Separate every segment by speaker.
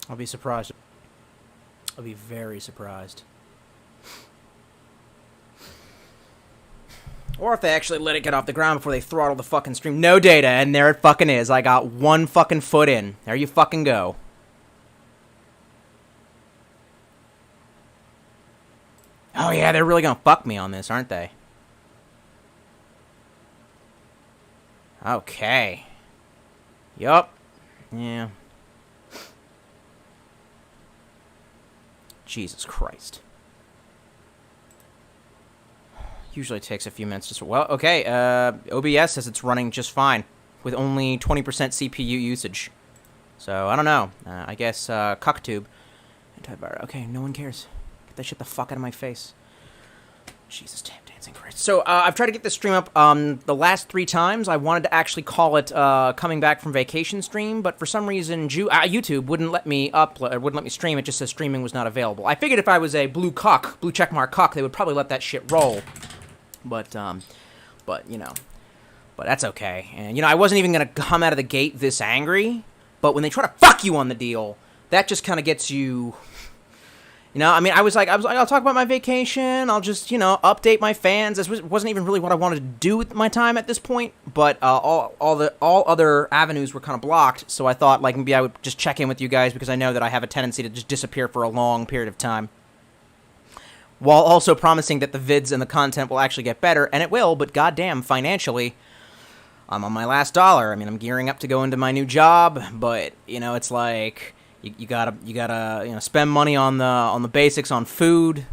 Speaker 1: I'll be surprised. I'll be very surprised. Or if they actually let it get off the ground before they throttle the fucking stream. No data, and there it fucking is. I got 1 fucking foot in. There you fucking go. Oh yeah, they're really gonna fuck me on this, aren't they? Okay. Yup. Yeah. Jesus Christ. Usually takes a few minutes to... Well, okay, OBS says it's running just fine, with only 20% CPU usage. So, I don't know. I guess, Cocktube. Antivirus. Okay, no one cares. Get that shit the fuck out of my face. Jesus damn dancing Christ. So, I've tried to get this stream up, the last 3 times. I wanted to actually call it, coming back from vacation stream, but for some reason, YouTube wouldn't let me wouldn't let me stream. It just says streaming was not available. I figured if I was a blue checkmark cuck, they would probably let that shit roll. But, you know, but that's okay. And, you know, I wasn't even going to come out of the gate this angry, but when they try to fuck you on the deal, that just kind of gets you, you know, I mean, I was like, I'll talk about my vacation, I'll just, you know, update my fans. This wasn't even really what I wanted to do with my time at this point, but, all other avenues were kind of blocked, so I thought, like, maybe I would just check in with you guys, because I know that I have a tendency to just disappear for a long period of time. While also promising that the vids and the content will actually get better, and it will, but goddamn, financially, I'm on my last dollar. I mean, I'm gearing up to go into my new job, but, you know, it's like, you gotta, you know, spend money on the basics, on food.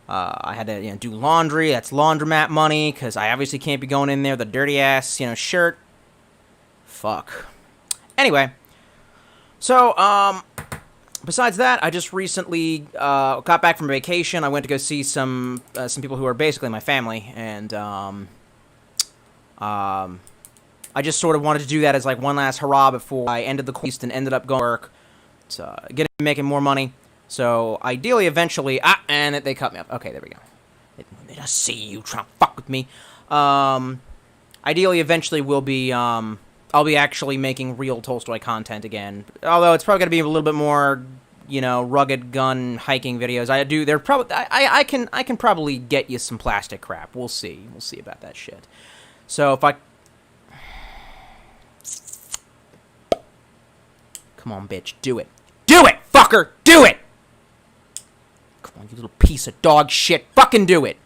Speaker 1: I had to, you know, do laundry. That's laundromat money, because I obviously can't be going in there with a dirty-ass, you know, shirt. Fuck. Anyway, so, besides that, I just recently got back from vacation. I went to go see some people who are basically my family, and I just sort of wanted to do that as like one last hurrah before I ended the quest and ended up going to work, making more money. So ideally, eventually, and they cut me up. Okay, there we go. They just see you trying to fuck with me. Ideally, eventually, I'll be actually making real Tolstoy content again. Although it's probably going to be a little bit more, you know, rugged gun hiking videos. I can probably get you some plastic crap. We'll see. We'll see about that shit. So if I... Come on, bitch. Do it. Do it, fucker! Do it! Come on, you little piece of dog shit. Fucking do it!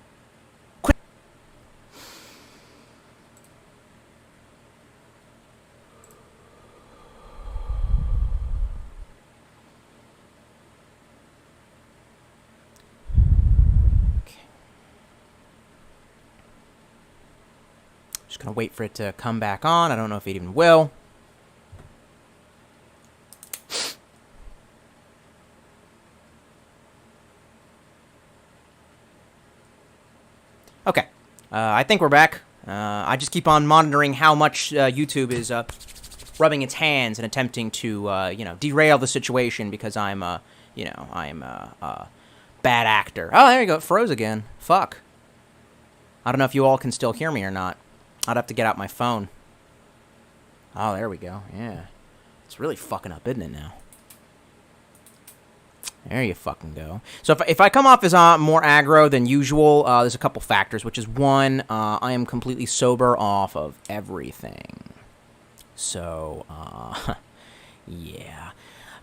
Speaker 1: Just gonna wait for it to come back on. I don't know if it even will. Okay. I think we're back. I just keep on monitoring how much YouTube is rubbing its hands and attempting to, you know, derail the situation because I'm a bad actor. Oh, there you go. It froze again. Fuck. I don't know if you all can still hear me or not. I'd have to get out my phone. Oh, there we go. Yeah. It's really fucking up, isn't it, now? There you fucking go. So if I come off as more aggro than usual, there's a couple factors, which is one, I am completely sober off of everything. So, yeah.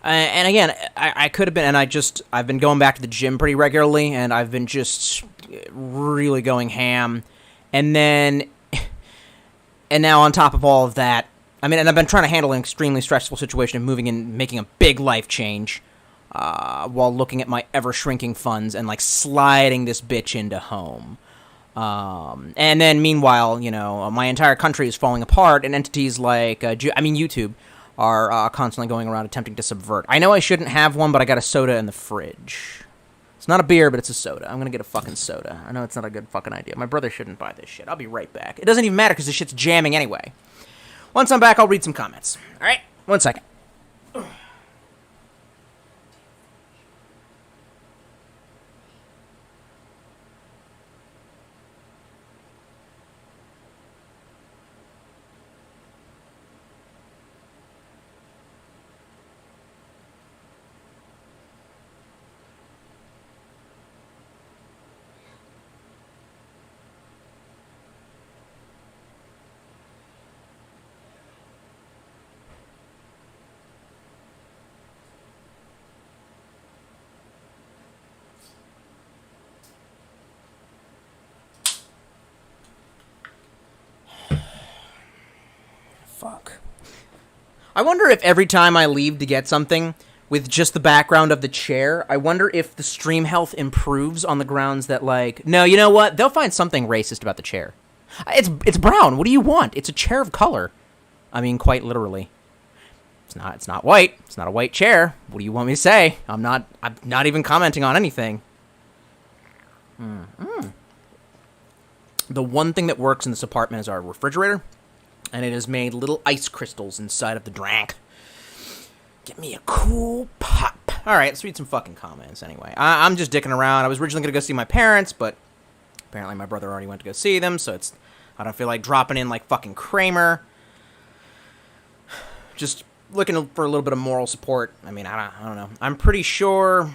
Speaker 1: And again, I could have been, and I've been going back to the gym pretty regularly, and I've been just really going ham. And then... And now on top of all of that, I mean, and I've been trying to handle an extremely stressful situation of moving and making a big life change while looking at my ever-shrinking funds and, like, sliding this bitch into home. And then, meanwhile, you know, my entire country is falling apart, and entities like, YouTube are constantly going around attempting to subvert. I know I shouldn't have one, but I got a soda in the fridge. It's not a beer, but it's a soda. I'm gonna get a fucking soda. I know it's not a good fucking idea. My brother shouldn't buy this shit. I'll be right back. It doesn't even matter because this shit's jamming anyway. Once I'm back, I'll read some comments. Alright? 1 second.
Speaker 2: fuck.
Speaker 1: I wonder if every time I leave to get something with just the background of the chair, I wonder if the stream health improves on the grounds that, like, no, you know what? They'll find something racist about the chair. It's brown. What do you want? It's a chair of color. I mean, quite literally. It's not white. It's not a white chair. What do you want me to say? I'm not even commenting on anything. The one thing that works in this apartment is our refrigerator, and it has made little ice crystals inside of the drink. Get me a cool pop. All right, let's read some fucking comments anyway. I'm just dicking around. I was originally going to go see my parents, but apparently my brother already went to go see them, so I don't feel like dropping in like fucking Kramer. Just looking for a little bit of moral support. I mean, I don't know. I'm pretty sure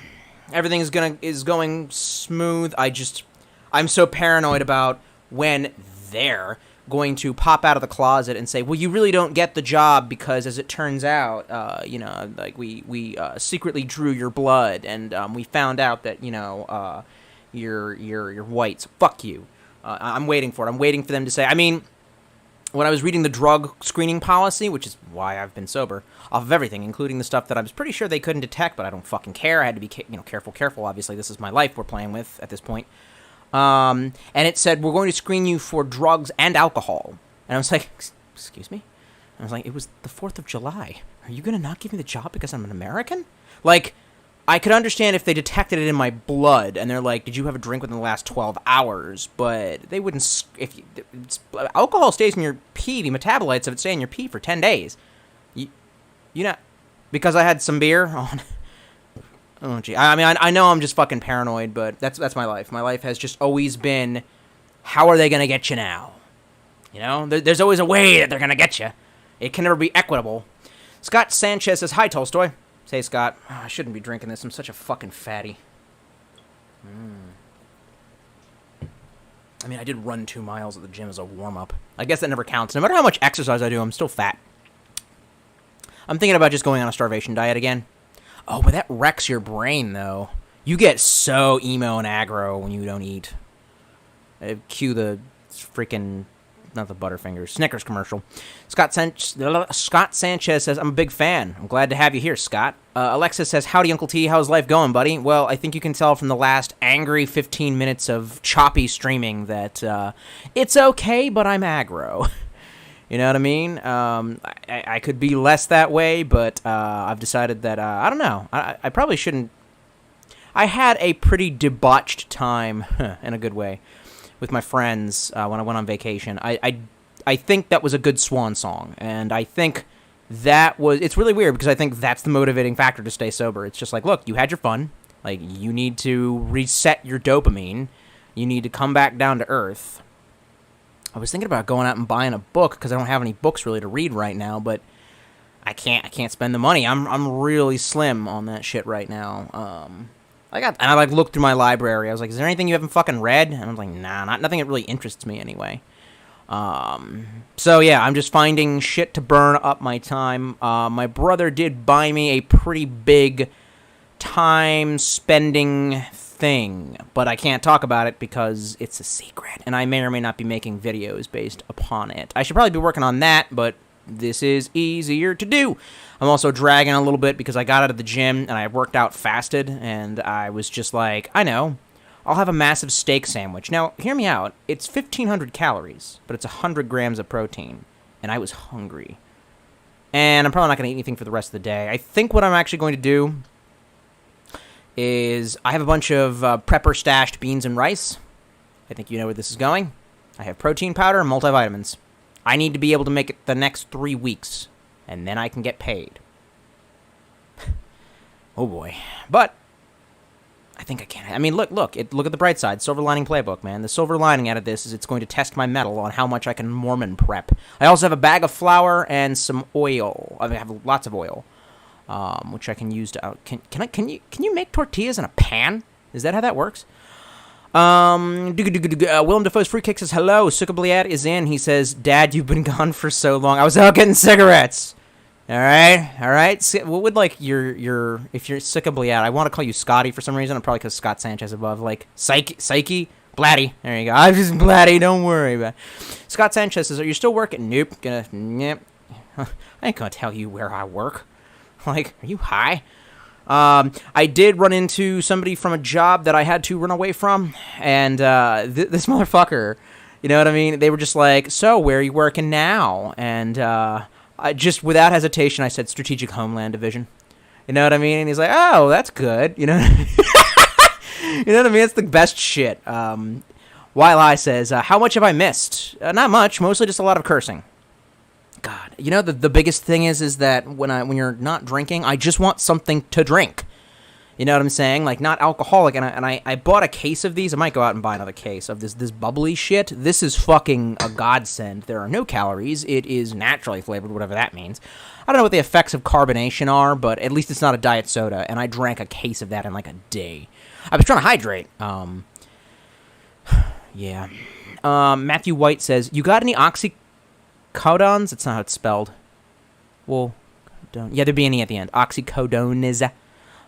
Speaker 1: everything is going smooth. I'm so paranoid about when they're going to pop out of the closet and say, well, you really don't get the job because, as it turns out, like we secretly drew your blood and we found out that, you're white, so fuck you. I'm waiting for it. I'm waiting for them to say, I mean, when I was reading the drug screening policy, which is why I've been sober, off of everything, including the stuff that I was pretty sure they couldn't detect, but I don't fucking care. I had to be, careful. Obviously, this is my life we're playing with at this point. And it said, we're going to screen you for drugs and alcohol. And I was like, excuse me? I was like, it was the 4th of July. Are you going to not give me the job because I'm an American? Like, I could understand if they detected it in my blood and they're like, did you have a drink within the last 12 hours? But they wouldn't, alcohol stays in your pee, the metabolites of it stay in your pee for 10 days. You know, because I had some beer on. Oh, gee. I mean, I know I'm just fucking paranoid, but that's my life. My life has just always been, how are they going to get you now? You know, there's always a way that they're going to get you. It can never be equitable. Scott Sanchez says, hi, Tolstoy. Say, Scott, I shouldn't be drinking this. I'm such a fucking fatty. I mean, I did run 2 miles at the gym as a warm-up. I guess that never counts. No matter how much exercise I do, I'm still fat. I'm thinking about just going on a starvation diet again. Oh, but that wrecks your brain, though. You get so emo and aggro when you don't eat. Cue the freaking, not the Butterfingers, Snickers commercial. Scott Sanchez says, I'm a big fan. I'm glad to have you here, Scott. Alexis says, howdy, Uncle T. How's life going, buddy? Well, I think you can tell from the last angry 15 minutes of choppy streaming that it's okay, but I'm aggro. You know what I mean? I could be less that way, but I've decided that, I don't know. I probably shouldn't. I had a pretty debauched time, in a good way, with my friends when I went on vacation. I think that was a good swan song, and I think that was... It's really weird, because I think that's the motivating factor to stay sober. It's just like, look, you had your fun. Like, you need to reset your dopamine. You need to come back down to earth. I was thinking about going out and buying a book because I don't have any books really to read right now, but I can't spend the money. I'm really slim on that shit right now. I looked through my library. I was like, is there anything you haven't fucking read? And I was like, nah, nothing that really interests me anyway. So yeah, I'm just finding shit to burn up my time. My brother did buy me a pretty big time spending thing, but I can't talk about it because it's a secret, and I may or may not be making videos based upon it. I should probably be working on that, but this is easier to do. I'm also dragging a little bit because I got out of the gym and I worked out fasted, and I was just like, I know, I'll have a massive steak sandwich. Now, hear me out. It's 1,500 calories, but it's 100 grams of protein, and I was hungry. And I'm probably not going to eat anything for the rest of the day. I think what I'm actually going to do is I have a bunch of prepper stashed beans and rice. I think you know where this is going. I have protein powder and multivitamins. I need to be able to make it the next 3 weeks, and then I can get paid. Oh boy. But I think I can. I mean, look at the bright side. Silver lining playbook, man. The silver lining out of this is it's going to test my mettle on how much I can Mormon prep. I also have a bag of flour and some oil. I have lots of oil. Which I can use to can you make tortillas in a pan? Is that how that works? Willem Dafoe's Free Kick says hello. Sukabliat is in. He says, Dad, you've been gone for so long. I was out getting cigarettes. All right. What would if you're Sukabliat? I want to call you Scotty for some reason. I'm probably because Scott Sanchez above. Like Psyche. Blatty. There you go. I'm just Blatty. Don't worry about it. Scott Sanchez says, are you still working? Nope. I ain't gonna tell you where I work. Like, are you high? I did run into somebody from a job that I had to run away from, and this motherfucker, you know what I mean? They were just like, so where are you working now? And I just, without hesitation, I said Strategic Homeland Division. You know what I mean? And he's like, oh, that's good. You know what I mean? You know what I mean? It's the best shit. While I says, how much have I missed? Not much, mostly just a lot of cursing. God, you know, the biggest thing is that when you're not drinking, I just want something to drink. You know what I'm saying? Like, not alcoholic. And I bought a case of these. I might go out and buy another case of this bubbly shit. This is fucking a godsend. There are no calories. It is naturally flavored, whatever that means. I don't know what the effects of carbonation are, but at least it's not a diet soda. And I drank a case of that in like a day. I was trying to hydrate. Yeah. Matthew White says, you got any oxycodones? That's not how it's spelled. Well, don't. Yeah, there'd be any at the end. Oxycodones.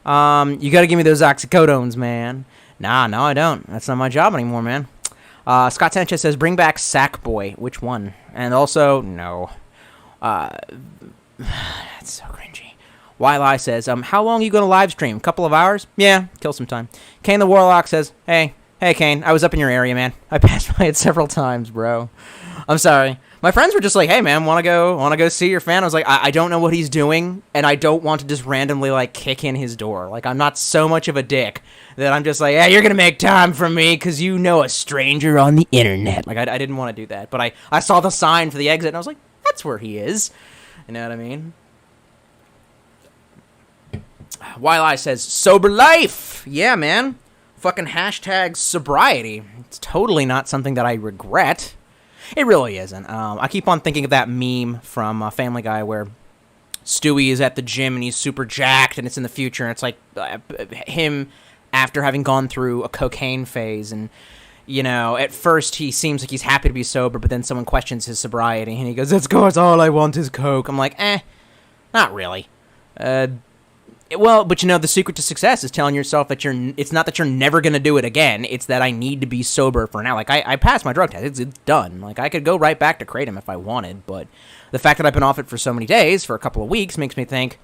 Speaker 1: You gotta give me those oxycodones, man. Nah, no, I don't. That's not my job anymore, man. Scott Sanchez says, bring back Sackboy. Which one? And also, no. That's so cringy. Wylie says, how long are you gonna live stream? Couple of hours? Yeah, kill some time. Kane the Warlock says, hey Kane, I was up in your area, man. I passed by it several times, bro. I'm sorry. My friends were just like, hey, man, wanna go see your fan? I was like, I don't know what he's doing, and I don't want to just randomly, like, kick in his door. Like, I'm not so much of a dick that I'm just like, yeah, you're gonna make time for me because you know a stranger on the internet. Like, I didn't want to do that, but I saw the sign for the exit, and I was like, that's where he is. You know what I mean? Wylie says, sober life! Yeah, man. Fucking hashtag sobriety. It's totally not something that I regret. It really isn't. I keep on thinking of that meme from Family Guy where Stewie is at the gym and he's super jacked and it's in the future and it's like him after having gone through a cocaine phase and, you know, at first he seems like he's happy to be sober, but then someone questions his sobriety and he goes, "Of course, all I want is coke." I'm like, not really. Well, but you know, the secret to success is telling yourself that it's not that you're never going to do it again. It's that I need to be sober for now. Like, I passed my drug test. It's done. Like, I could go right back to Kratom if I wanted, but the fact that I've been off it for so many days, for a couple of weeks, makes me think,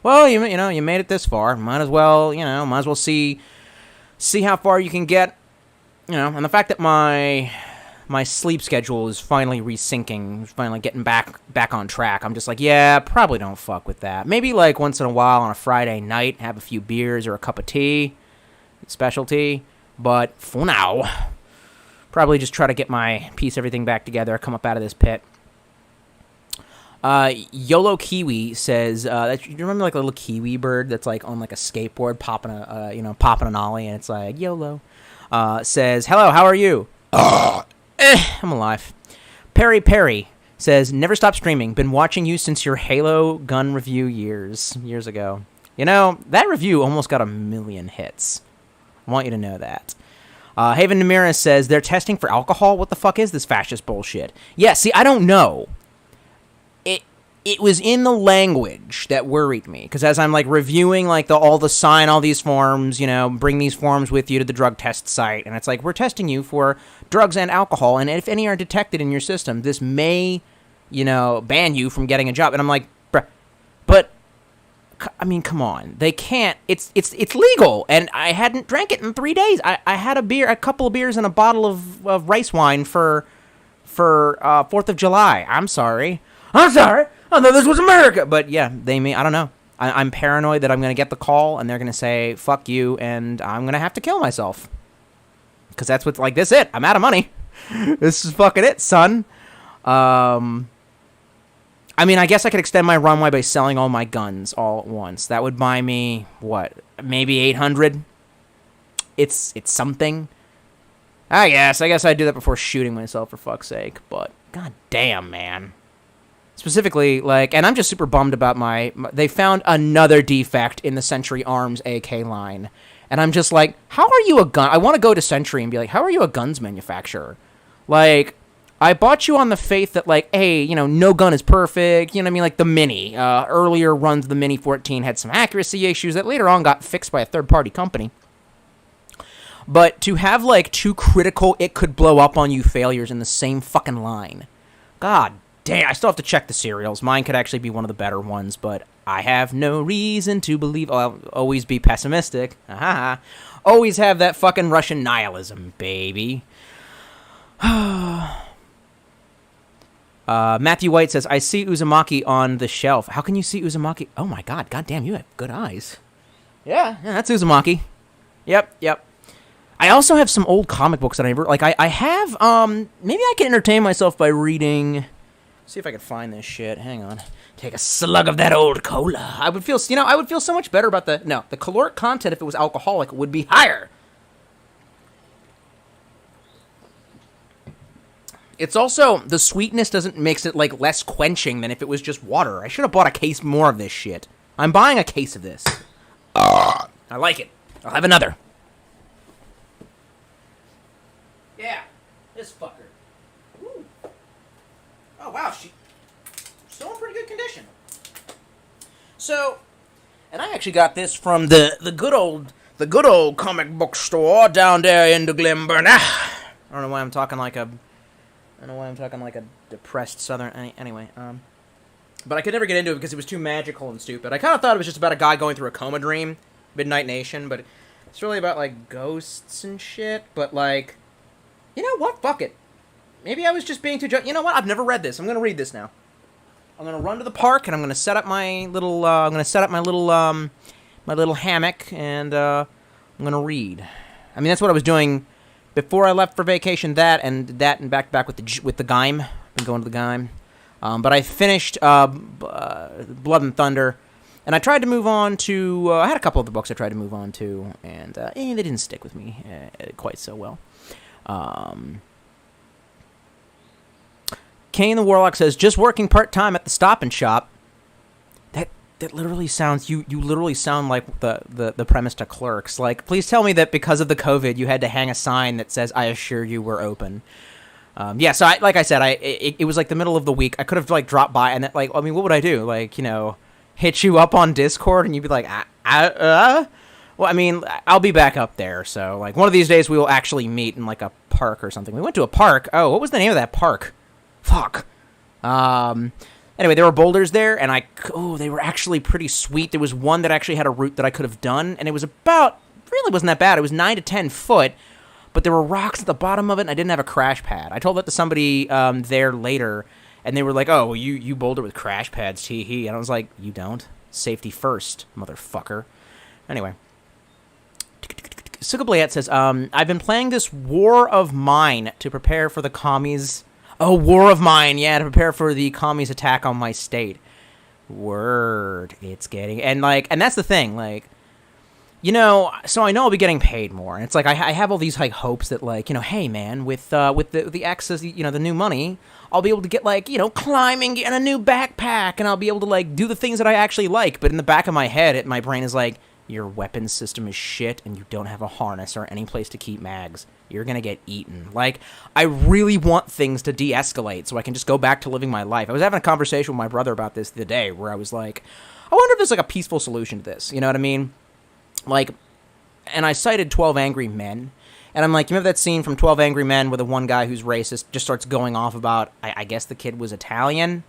Speaker 1: well, you know, you made it this far. Might as well see how far you can get, you know, and the fact that my sleep schedule is finally resyncing, finally getting back on track. I'm just like, yeah, probably don't fuck with that. Maybe like once in a while on a Friday night, have a few beers or a cup of tea, specialty. But for now, probably just try to get piece everything back together, come up out of this pit. YOLO Kiwi says, you remember like a little kiwi bird that's like on like a skateboard popping an ollie, and it's like YOLO. Says, hello, how are you? I'm alive. Perry says, never stop streaming. Been watching you since your Halo gun review years ago. You know, that review almost got 1 million hits. I want you to know that. Haven Namira says, they're testing for alcohol? What the fuck is this fascist bullshit? Yeah, see, I don't know. It was in the language that worried me, because as I'm like reviewing like all these forms, you know, bring these forms with you to the drug test site, and it's like, we're testing you for drugs and alcohol, and if any are detected in your system, this may, you know, ban you from getting a job. And I'm like, bruh, but I mean, come on, they can't. It's legal, and I hadn't drank it in 3 days. I had a couple of beers, and a bottle of rice wine for 4th of July. I'm sorry. I thought this was America. But yeah, I don't know. I'm paranoid that I'm going to get the call and they're going to say, fuck you, and I'm going to have to kill myself. Because that's what's like, this it. I'm out of money. This is fucking it, son. I mean, I guess I could extend my runway by selling all my guns all at once. That would buy me, what, maybe 800? It's something. I guess I'd do that before shooting myself, for fuck's sake. But, god damn, man. Specifically, like, and I'm just super bummed about they found another defect in the Century Arms AK line. And I'm just like, how are you a gun? I want to go to Century and be like, how are you a guns manufacturer? Like, I bought you on the faith that, like, hey, you know, no gun is perfect. You know what I mean? Like the Mini. Earlier runs of the Mini 14 had some accuracy issues that later on got fixed by a third-party company. But to have, like, two critical it could blow up on you failures in the same fucking line. God Dang, I still have to check the serials. Mine could actually be one of the better ones, but I have no reason to believe. I'll always be pessimistic. Always have that fucking Russian nihilism, baby. Matthew White says, I see Uzumaki on the shelf. How can you see Uzumaki? Oh my god, goddamn, you have good eyes. Yeah, that's Uzumaki. Yep. I also have some old comic books that I never, like, I have, maybe I can entertain myself by reading, see if I can find this shit, hang on. Take a slug of that old cola. I would feel so much better about the caloric content if it was alcoholic would be higher. It's also, the sweetness makes it, like, less quenching than if it was just water. I should have bought a case more of this shit. I'm buying a case of this. I like it. I'll have another. Yeah, this fucker. Ooh. Oh, wow, she's still in pretty good condition. So, and I actually got this from the good old comic book store down there in the Glenburn. I don't know why I'm talking like a depressed Southern. Anyway, but I could never get into it because it was too magical and stupid. I kind of thought it was just about a guy going through a coma dream, Midnight Nation, but it's really about like ghosts and shit. But like, you know what? Fuck it. Maybe I was just being too. You know what? I've never read this. I'm gonna read this now. I'm gonna run to the park and I'm gonna set up my little. My little hammock and I'm gonna read. I mean, that's what I was doing before I left for vacation. That and back to back with the Gaim. I've been going to the Gaim. But I finished Blood and Thunder, and I tried to move on to. I had a couple of the books I tried to move on to, and they didn't stick with me quite so well. Kane the Warlock says, just working part-time at the Stop and Shop. That literally sounds, you literally sound like the premise to Clerks. Like, please tell me that because of the COVID, you had to hang a sign that says, I assure you we're open. Yeah, so like I said, it was like the middle of the week. I could have like dropped by and that, like, I mean, what would I do? Like, you know, hit you up on Discord and you'd be like, well, I mean, I'll be back up there. So like one of these days we will actually meet in like a park or something. We went to a park. Oh, what was the name of that park? Fuck. Anyway, there were boulders there, and they were actually pretty sweet. There was one that actually had a route that I could have done, and it was really wasn't that bad. It was 9 to 10 foot, but there were rocks at the bottom of it, and I didn't have a crash pad. I told that to somebody there later, and they were like, oh, well, you boulder with crash pads, tee-hee. And I was like, you don't? Safety first, motherfucker. Anyway. Sugablayet says, I've been playing this War of Mine to prepare for the commies... Oh, War of Mine, yeah, to prepare for the commies' attack on my state. Word, it's getting... And that's the thing, like, you know, so I know I'll be getting paid more. And it's like, I have all these, like, hopes that, like, you know, hey, man, with the access, you know, the new money, I'll be able to get, like, you know, climbing and a new backpack, and I'll be able to, like, do the things that I actually like. But in the back of my head, my brain is like, your weapons system is shit, and you don't have a harness or any place to keep mags. You're gonna get eaten. Like, I really want things to de-escalate so I can just go back to living my life. I was having a conversation with my brother about this the other day where I was like, I wonder if there's like a peaceful solution to this. You know what I mean? Like, and I cited 12 Angry Men, and I'm like, you remember that scene from 12 Angry Men where the one guy who's racist just starts going off about, I guess the kid was Italian?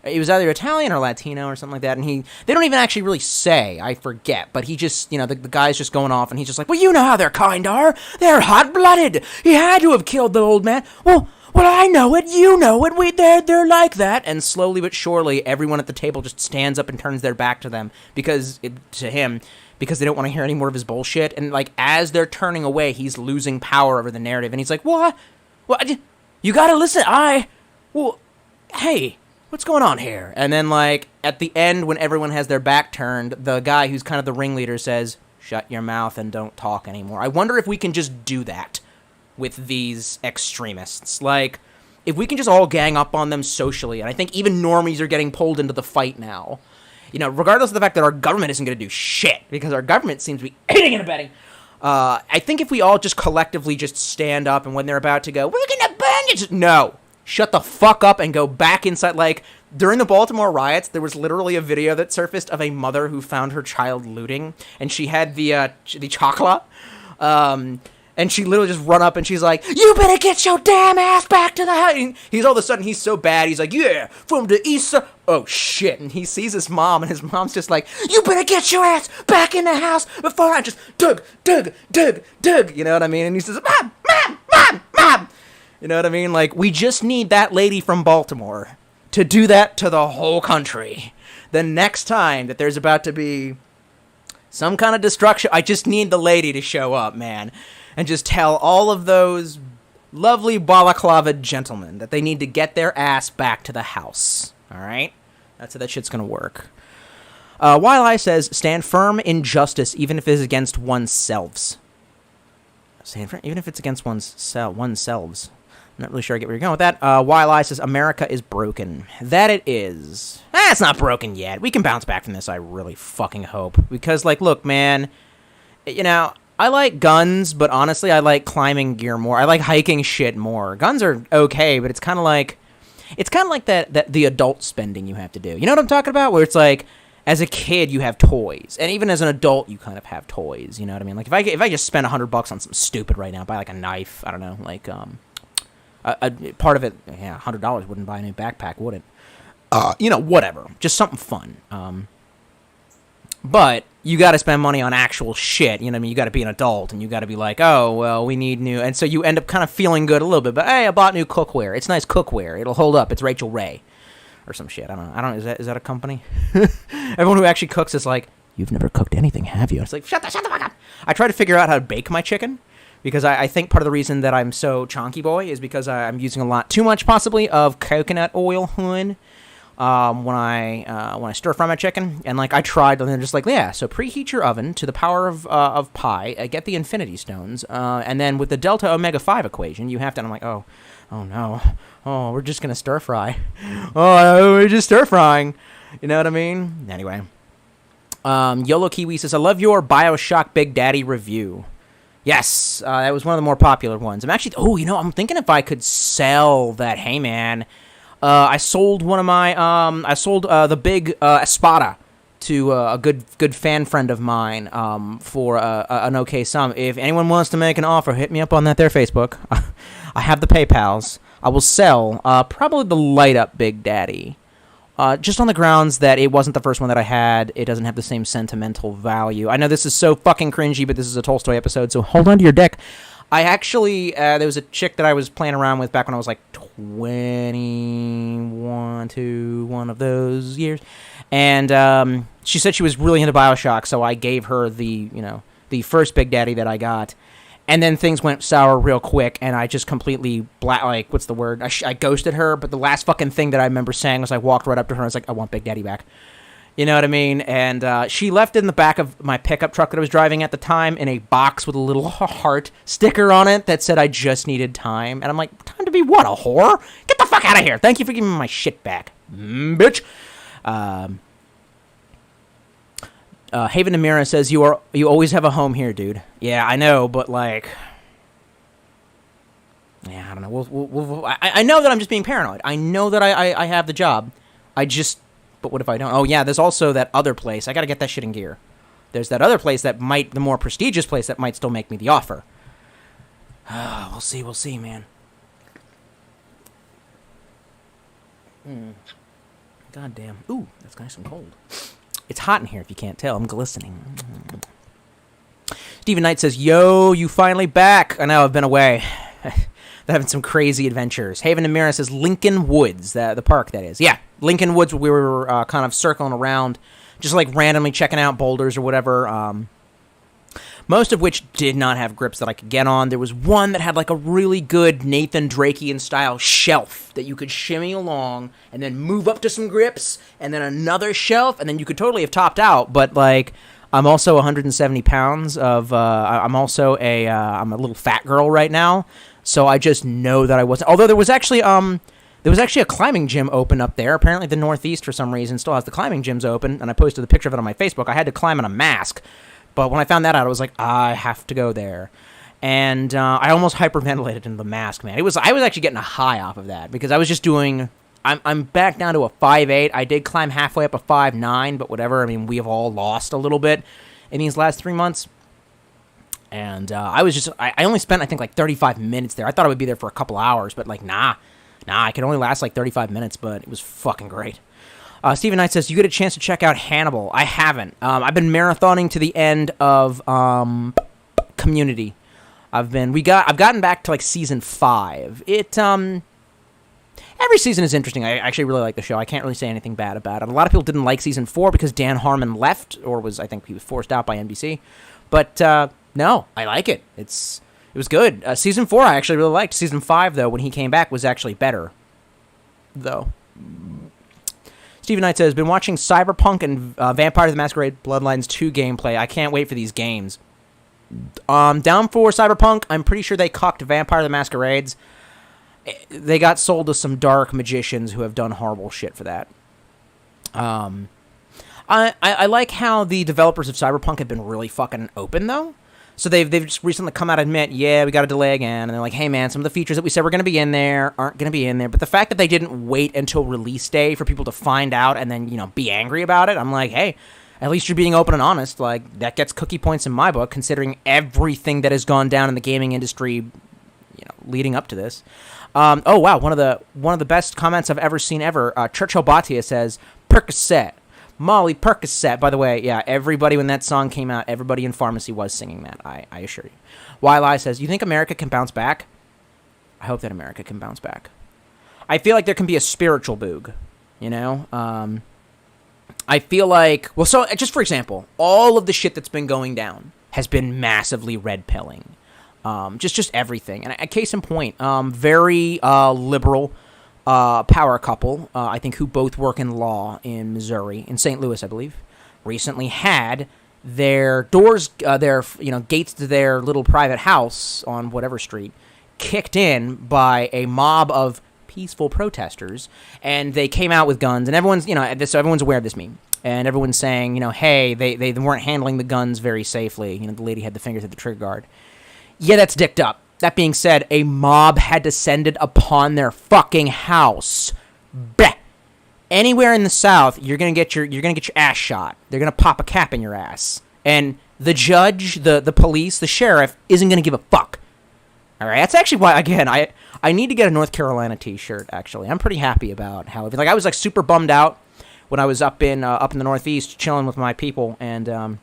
Speaker 1: He was either Italian or Latino or something like that, and they don't even actually really say, I forget, but he just, you know, the guy's just going off, and he's just like, well, you know how their kind are. They're hot-blooded. He had to have killed the old man. Well, I know it. You know it. They're like that. And slowly but surely, everyone at the table just stands up and turns their back to them because they don't want to hear any more of his bullshit. And, like, as they're turning away, he's losing power over the narrative, and he's like, what? You gotta listen. Hey. What's going on here? And then, like, at the end, when everyone has their back turned, the guy who's kind of the ringleader says, shut your mouth and don't talk anymore. I wonder if we can just do that with these extremists. Like, if we can just all gang up on them socially, and I think even normies are getting pulled into the fight now. You know, regardless of the fact that our government isn't going to do shit, because our government seems to be aiding and abetting. I think if we all just collectively just stand up, and when they're about to go, we're going to burn it! No. Shut the fuck up and go back inside. Like, during the Baltimore riots, there was literally a video that surfaced of a mother who found her child looting, and she had the chocolate. And she literally just run up and she's like, you better get your damn ass back to the house. And he's all of a sudden, he's so bad. He's like, yeah, from the east side. Oh, shit. And he sees his mom, and his mom's just like, you better get your ass back in the house before I just Doug. You know what I mean? And he says, Mom. You know what I mean? Like, we just need that lady from Baltimore to do that to the whole country. The next time that there's about to be some kind of destruction, I just need the lady to show up, man. And just tell all of those lovely balaclava gentlemen that they need to get their ass back to the house. All right? That's how that shit's going to work. Wildeye says, stand firm in justice, even if it is against oneselves. Stand firm, even if it's against oneselves. I'm not really sure I get where you're going with that. Wildeye says, America is broken. That it is. It's not broken yet. We can bounce back from this, I really fucking hope. Because, like, look, man, you know, I like guns, but honestly, I like climbing gear more. I like hiking shit more. Guns are okay, but it's kind of like that the adult spending you have to do. You know what I'm talking about? Where it's like, as a kid, you have toys, and even as an adult, you kind of have toys. You know what I mean? Like if I just spend $100 on something stupid right now, buy like a knife, I don't know, like a part of it, yeah, $100 wouldn't buy a new backpack, would it? You know, whatever, just something fun. But you got to spend money on actual shit. You know what I mean? You got to be an adult, and you got to be like, oh, well, we need new. And so you end up kind of feeling good a little bit. But, hey, I bought new cookware. It's nice cookware. It'll hold up. It's Rachel Ray or some shit. I don't know. Is that a company? Everyone who actually cooks is like, you've never cooked anything, have you? It's like, shut the fuck up. I try to figure out how to bake my chicken because I think part of the reason that I'm so chonky boy is because I'm using a lot too much, possibly, of coconut oil, hun. When I stir fry my chicken, and like I tried, and they're just like, yeah. So preheat your oven to the power of pi, get the infinity stones, and then with the delta omega 5 equation, you have to. And I'm like, oh no, we're just gonna stir fry. We're just stir frying. You know what I mean? Anyway, YOLO Kiwi says, I love your BioShock Big Daddy review. Yes, that was one of the more popular ones. I'm thinking if I could sell that. Hey man. I sold one of my, the big Espada to a good fan friend of mine for an okay sum. If anyone wants to make an offer, hit me up on that there Facebook. I have the PayPals. I will sell probably the light up Big Daddy, just on the grounds that it wasn't the first one that I had. It doesn't have the same sentimental value. I know this is so fucking cringy, but this is a Tolstoy episode, so hold on to your dick. I actually, there was a chick that I was playing around with back when I was like 21 to one of those years, and she said she was really into BioShock, so I gave her the first Big Daddy that I got, and then things went sour real quick, and I just completely what's the word? I ghosted her, but the last fucking thing that I remember saying was I walked right up to her and I was like, I want Big Daddy back. You know what I mean? And she left it in the back of my pickup truck that I was driving at the time in a box with a little heart sticker on it that said I just needed time. And I'm like, time to be what, a whore? Get the fuck out of here. Thank you for giving me my shit back, bitch. Haven Amira says, you always have a home here, dude. Yeah, I know, but like... Yeah, I don't know. I know that I'm just being paranoid. I know that I have the job. But what if I don't? Oh, yeah, there's also that other place. I got to get that shit in gear. There's that other place the more prestigious place that might still make me the offer. We'll see, man. God damn. Ooh, that's nice and cold. It's hot in here if you can't tell. I'm glistening. Steven Knight says, yo, you finally back. I know, I've been away. Having some crazy adventures. Haven Amira says Lincoln Woods, the park that is. Yeah, Lincoln Woods. We were kind of circling around, just like randomly checking out boulders or whatever. Most of which did not have grips that I could get on. There was one that had like a really good Nathan Drakean style shelf that you could shimmy along and then move up to some grips, and then another shelf, and then you could totally have topped out. But like, I'm also 170 pounds of. I'm also I'm a little fat girl right now. So I just know that I wasn't. Although there was actually a climbing gym open up there. Apparently the Northeast for some reason still has the climbing gyms open, and I posted the picture of it on my Facebook. I had to climb in a mask, but when I found that out, I was like, I have to go there. And I almost hyperventilated in the mask, man. I was actually getting a high off of that because I was just doing. I'm back down to a 5'8". I did climb halfway up a 5'9", but whatever. I mean, we have all lost a little bit in these last 3 months. And I only spent, I think, like 35 minutes there. I thought I would be there for a couple hours, but like, nah, I could only last like 35 minutes, but it was fucking great. Steven Knight says, you get a chance to check out Hannibal. I haven't. I've been marathoning to the end of Community. I've gotten back to like season 5. Every season is interesting. I actually really like the show. I can't really say anything bad about it. A lot of people didn't like season 4 because Dan Harmon left, or I think he was forced out by NBC. But no, I like it. It was good. Season 4 I actually really liked. Season 5, though, when he came back, was actually better, though. Steven Knight says, been watching Cyberpunk and Vampire the Masquerade Bloodlines 2 gameplay. I can't wait for these games. Down for Cyberpunk. I'm pretty sure they cocked Vampire the Masquerades. They got sold to some dark magicians who have done horrible shit for that. I like how the developers of Cyberpunk have been really fucking open, though. So they've just recently come out and admit, yeah, we got to delay again. And they're like, hey, man, some of the features that we said were going to be in there aren't going to be in there. But the fact that they didn't wait until release day for people to find out and then, be angry about it, I'm like, hey, at least you're being open and honest. Like, that gets cookie points in my book, considering everything that has gone down in the gaming industry, leading up to this. Oh, wow, one of the best comments I've ever seen ever. Churchill Batia says, Percocet. Molly Percocet. By the way, yeah, everybody, when that song came out, everybody in pharmacy was singing that, I assure you. Wylai says, you think America can bounce back? I hope that America can bounce back. I feel like there can be a spiritual boog, I feel like, well, so, just for example, all of the shit that's been going down has been massively red-pilling. Just everything. And a case in point, very liberal power couple, I think, who both work in law in Missouri, in St. Louis, I believe, recently had their doors, gates to their little private house on whatever street kicked in by a mob of peaceful protesters, and they came out with guns, and everyone's, so everyone's aware of this meme, and everyone's saying, hey, they weren't handling the guns very safely. The lady had the fingers at the trigger guard. Yeah, that's dicked up. That being said, a mob had descended upon their fucking house. Bleh. Anywhere in the South, you're gonna get your ass shot. They're gonna pop a cap in your ass, and the judge, the police, the sheriff isn't gonna give a fuck. All right, that's actually why, again, I need to get a North Carolina T-shirt. Actually, I'm pretty happy about how I was like super bummed out when I was up in the Northeast chilling with my people, and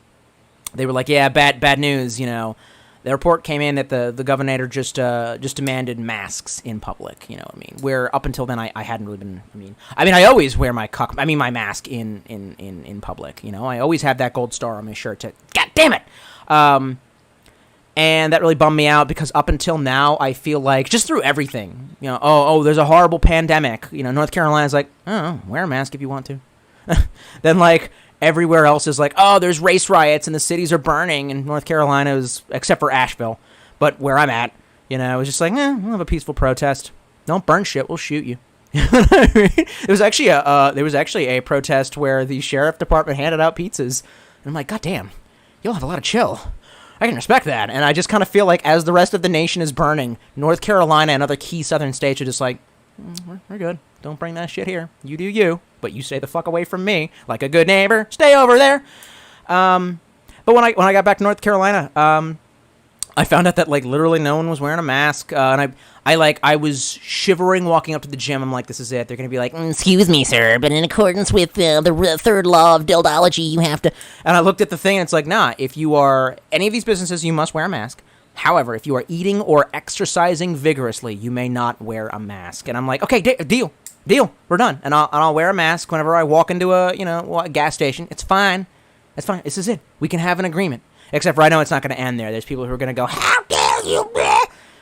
Speaker 1: they were like, yeah, bad news, The report came in that the governor just demanded masks in public. Where up until then I hadn't really been. I always wear my mask in public. I always have that gold star on my shirt. God damn it! And that really bummed me out because up until now I feel like just through everything, there's a horrible pandemic. North Carolina's like, oh, wear a mask if you want to. Then like. Everywhere else is like, oh, there's race riots and the cities are burning, and North Carolina is, except for Asheville, but where I'm at, it was just like, we'll have a peaceful protest. Don't burn shit, we'll shoot you. There was actually a protest where the sheriff department handed out pizzas, and I'm like, God damn, you'll have a lot of chill. I can respect that, and I just kind of feel like as the rest of the nation is burning, North Carolina and other key southern states are just like, we're good. Don't bring that shit here. You do you, but you stay the fuck away from me, like a good neighbor. Stay over there. But when I got back to North Carolina, I found out that like literally no one was wearing a mask, and I was shivering walking up to the gym. I'm like, this is it. They're gonna be like, excuse me, sir, but in accordance with the third law of dildology, you have to. And I looked at the thing, and it's like, nah. If you are any of these businesses, you must wear a mask. However, if you are eating or exercising vigorously, you may not wear a mask. And I'm like, okay, deal, we're done. And I'll wear a mask whenever I walk into a gas station. It's fine. That's fine. This is it. We can have an agreement. Except for I know it's not going to end there. There's people who are going to go, how dare you?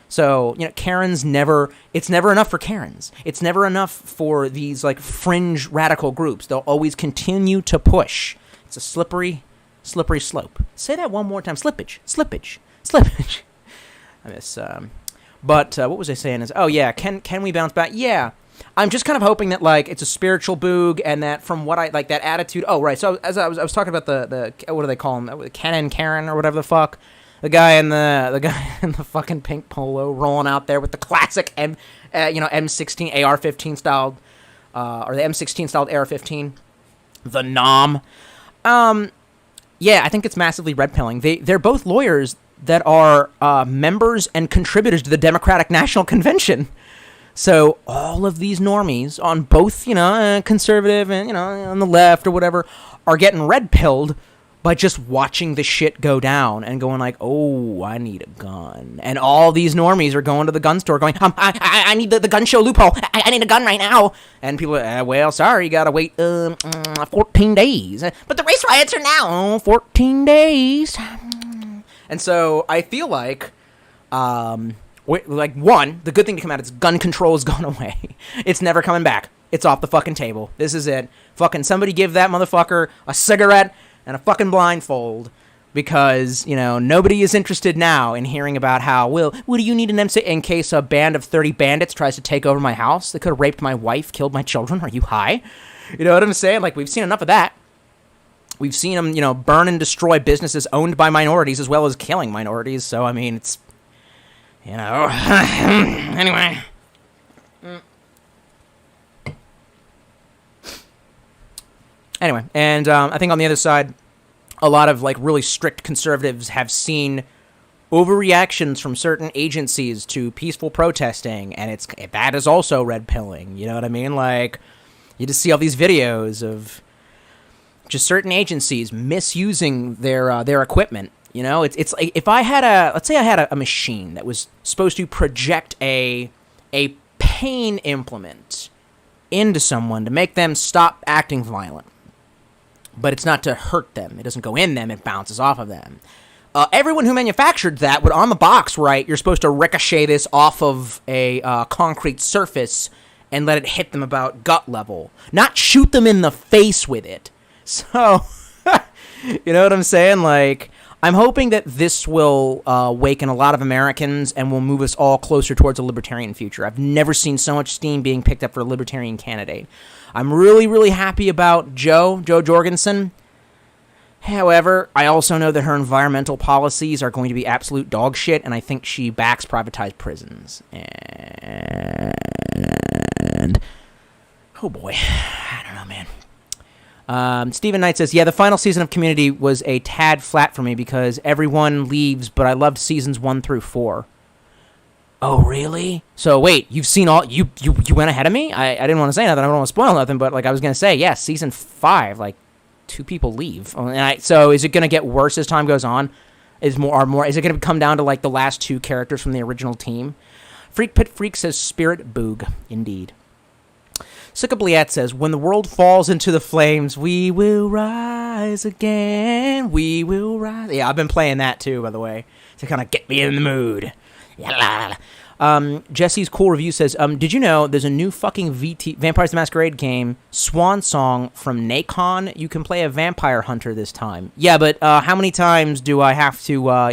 Speaker 1: So, Karens it's never enough for Karens. It's never enough for these like fringe radical groups. They'll always continue to push. It's a slippery slope. Say that one more time. Slippage. I miss, but what was I saying is, oh yeah, can we bounce back? Yeah, I'm just kind of hoping that like it's a spiritual boog, and that from what I like that attitude. Oh right, so as I was talking about the what do they call him? Ken and Karen or whatever the fuck, the guy in the fucking pink polo rolling out there with the classic M16 AR-15 styled, or the M16 styled AR-15, the Nom. Yeah, I think it's massively red pilling. They're both lawyers that are members and contributors to the Democratic National Convention. So all of these normies on both, conservative and, on the left or whatever, are getting red pilled by just watching the shit go down and going like, oh, I need a gun. And all these normies are going to the gun store going, I need the gun show loophole. I need a gun right now. And people are, well, sorry, you got to wait 14 days. But the race riots are now 14 days. And so I feel like, one, the good thing to come out is gun control has gone away. It's never coming back. It's off the fucking table. This is it. Fucking somebody give that motherfucker a cigarette and a fucking blindfold, because, nobody is interested now in hearing about how, what do you need an MC in case a band of 30 bandits tries to take over my house? They could have raped my wife, killed my children. Are you high? You know what I'm saying? Like, we've seen enough of that. We've seen them, burn and destroy businesses owned by minorities as well as killing minorities. So, I mean, it's, anyway. Anyway, and I think on the other side, a lot of really strict conservatives have seen overreactions from certain agencies to peaceful protesting, and that is also red pilling. You know what I mean? Like, you just see all these videos of just certain agencies misusing their equipment. It's like if I had let's say I had a machine that was supposed to project a pain implement into someone to make them stop acting violent. But it's not to hurt them. It doesn't go in them. It bounces off of them. Everyone who manufactured that would, on the box, write, you're supposed to ricochet this off of a concrete surface and let it hit them about gut level. Not shoot them in the face with it. So, you know what I'm saying? Like, I'm hoping that this will awaken a lot of Americans and will move us all closer towards a libertarian future. I've never seen so much steam being picked up for a libertarian candidate. I'm really, really happy about Jo Jorgensen. However, I also know that her environmental policies are going to be absolute dog shit, and I think she backs privatized prisons. And oh boy, I don't know, man. Stephen Knight says, yeah, the final season of Community was a tad flat for me because everyone leaves, but I loved seasons 1 through 4. Oh, really? So, wait, you've seen all... You went ahead of me? I didn't want to say nothing. I don't want to spoil nothing, but, I was going to say, yeah, season 5, 2 people leave. So, is it going to get worse as time goes on? Is it going to come down to, the last 2 characters from the original team? Freak Pit Freak says, Spirit Boog. Indeed. Sickabliat says, when the world falls into the flames, we will rise again. We will rise. Yeah, I've been playing that, too, by the way, to kind of get me in the mood. Jesse's cool review says, did you know there's a new fucking Vampires the Masquerade game, Swan Song from Nacon? You can play a vampire hunter this time. Yeah, but how many times do I have to, how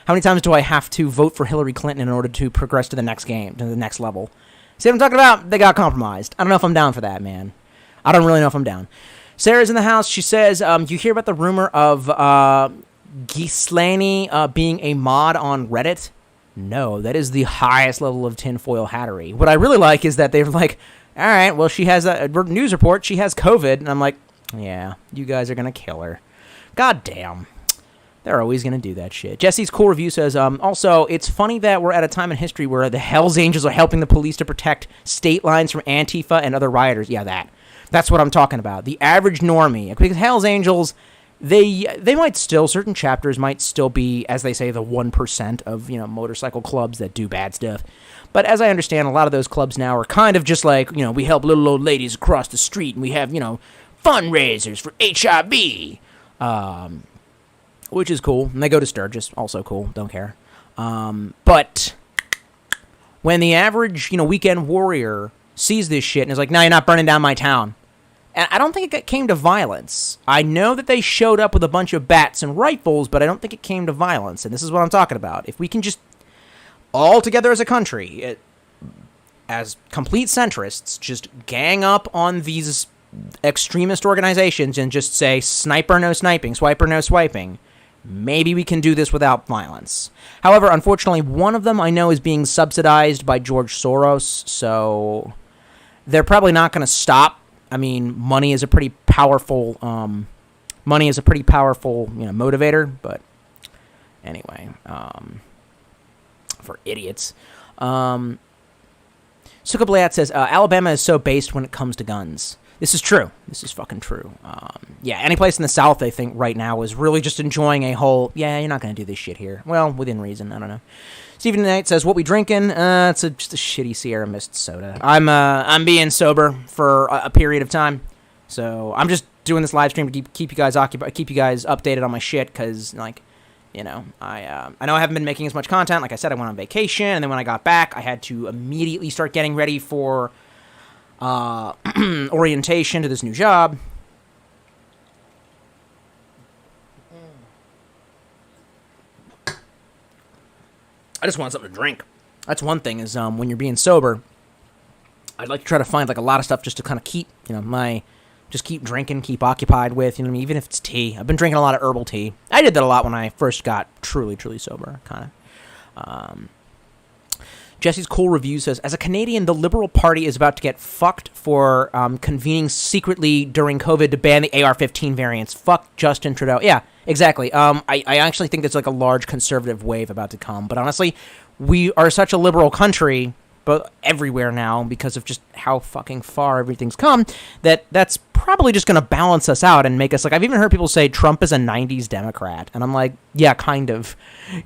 Speaker 1: many times do I have to vote for Hillary Clinton in order to progress to the next game, to the next level? See what I'm talking about? They got compromised. I don't know if I'm down for that, man. I don't really know if I'm down. Sarah's in the house. She says, you hear about the rumor of Ghislaine being a mod on Reddit? No, that is the highest level of tinfoil hattery. What I really like is that they're like, all right, well, she has a news report. She has COVID. And I'm like, yeah, you guys are going to kill her. God damn. They're always going to do that shit. Jesse's cool review says, also, it's funny that we're at a time in history where the Hells Angels are helping the police to protect state lines from Antifa and other rioters. Yeah, that's what I'm talking about. The average normie. Because Hells Angels... They might still, certain chapters might still be, as they say, the 1% of, motorcycle clubs that do bad stuff. But as I understand, a lot of those clubs now are kind of just like, we help little old ladies across the street and we have, fundraisers for HIV, which is cool. And they go to Sturgis, also cool, don't care. But when the average, weekend warrior sees this shit and is like, no, you're not burning down my town. And I don't think it came to violence. I know that they showed up with a bunch of bats and rifles, but I don't think it came to violence. And this is what I'm talking about. If we can just, all together as a country, as complete centrists, just gang up on these extremist organizations and just say, sniper, no sniping, swiper, no swiping, maybe we can do this without violence. However, unfortunately, one of them I know is being subsidized by George Soros, so they're probably not going to stop. I mean, money is a pretty powerful money is a pretty powerful, motivator, but anyway, for idiots. Suka Blayat says, Alabama is so based when it comes to guns. This is true. This is fucking true. Any place in the South, I think, right now is really just enjoying a whole, you're not going to do this shit here. Well, within reason. I don't know. Stephen Knight says, what we drinking? It's just a shitty Sierra Mist soda. I'm being sober for a period of time. So I'm just doing this live stream to keep you guys occupied, keep you guys updated on my shit, because, I know I haven't been making as much content. Like I said, I went on vacation, and then when I got back, I had to immediately start getting ready for orientation to this new job. I just want something to drink. That's one thing is when you're being sober, I'd like to try to find a lot of stuff just to kind of keep, just keep drinking, keep occupied with, even if it's tea. I've been drinking a lot of herbal tea. I did that a lot when I first got truly, truly sober, kind of. Jesse's Cool Review says, as a Canadian, the Liberal Party is about to get fucked for convening secretly during COVID to ban the AR-15 variants. Fuck Justin Trudeau. Yeah, exactly. I actually think there's a large conservative wave about to come. But honestly, we are such a liberal country, but everywhere now, because of just how fucking far everything's come, that's probably just going to balance us out and make us, I've even heard people say Trump is a 90s Democrat. And I'm like, yeah, kind of.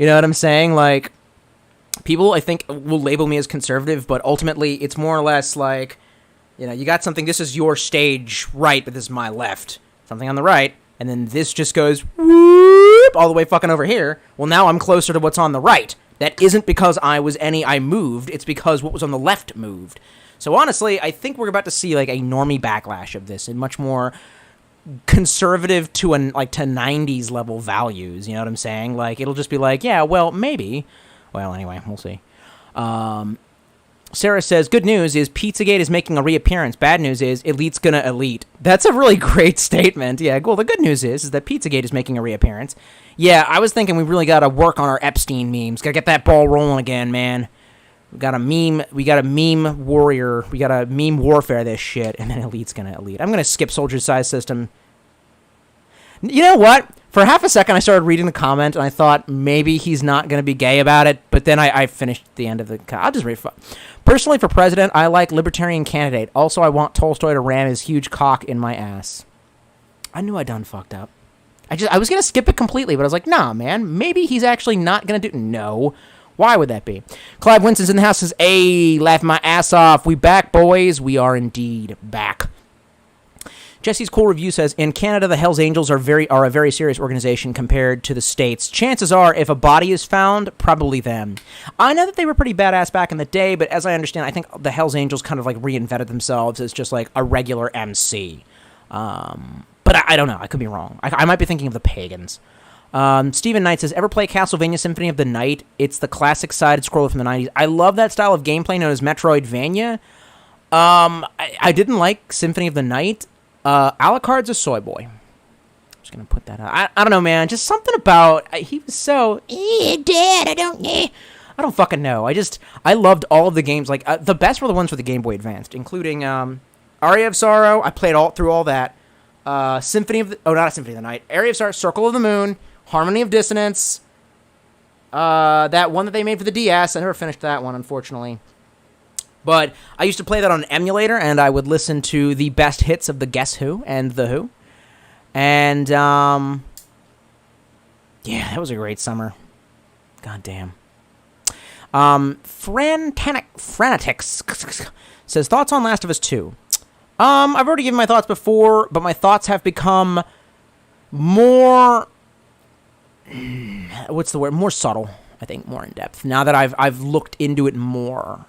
Speaker 1: You know what I'm saying? People, I think, will label me as conservative, but ultimately it's more or less you got something, this is your stage right, but this is my left. Something on the right, and then this just goes whoop all the way fucking over here. Well, now I'm closer to what's on the right. That isn't because I moved, it's because what was on the left moved. So honestly, I think we're about to see a normie backlash of this and much more conservative to to 90s level values, you know what I'm saying? It'll just be yeah, well, maybe. Well, anyway, we'll see. Sarah says, good news is Pizzagate is making a reappearance. Bad news is Elite's gonna elite. That's a really great statement. Yeah, well, the good news is that Pizzagate is making a reappearance. Yeah, I was thinking we really gotta work on our Epstein memes. Gotta get that ball rolling again, man. We got a meme warrior. We gotta meme warfare this shit, and then Elite's gonna elite. I'm gonna skip Soldier Size System. You know what? For half a second, I started reading the comment, and I thought maybe he's not going to be gay about it, but then I finished the end of the... I'll just read... Personally, for president, I like libertarian candidate. Also, I want Tolstoy to ram his huge cock in my ass. I knew I done fucked up. I was going to skip it completely, but I was like, nah, man, maybe he's actually not going to do... No. Why would that be? Clive Winston's in the house, says, hey, laughing my ass off. We back, boys. We are indeed back. Jesse's Cool Review says, in Canada, the Hells Angels are a very serious organization compared to the States. Chances are, if a body is found, probably them. I know that they were pretty badass back in the day, but as I understand, I think the Hells Angels kind of reinvented themselves as just a regular MC. But I don't know. I could be wrong. I might be thinking of the Pagans. Stephen Knight says, ever play Castlevania Symphony of the Night? It's the classic sided scroller from the 90s. I love that style of gameplay known as Metroidvania. I didn't like Symphony of the Night. Alucard's a soy boy. I'm just gonna put that out. I don't know, man. Just something about he was so Dad. I don't fucking know. I loved all of the games. The best were the ones for the Game Boy Advanced, including Aria of Sorrow. I played through all that. Not Symphony of the Night. Area of Sorrow, Circle of the Moon, Harmony of Dissonance. That one that they made for the DS. I never finished that one, unfortunately. But I used to play that on an emulator, and I would listen to the best hits of the Guess Who and The Who. And, yeah, that was a great summer. God damn. Franatics says, thoughts on Last of Us 2? I've already given my thoughts before, but my thoughts have become more... What's the word? More subtle, I think, more in depth. Now that I've looked into it more,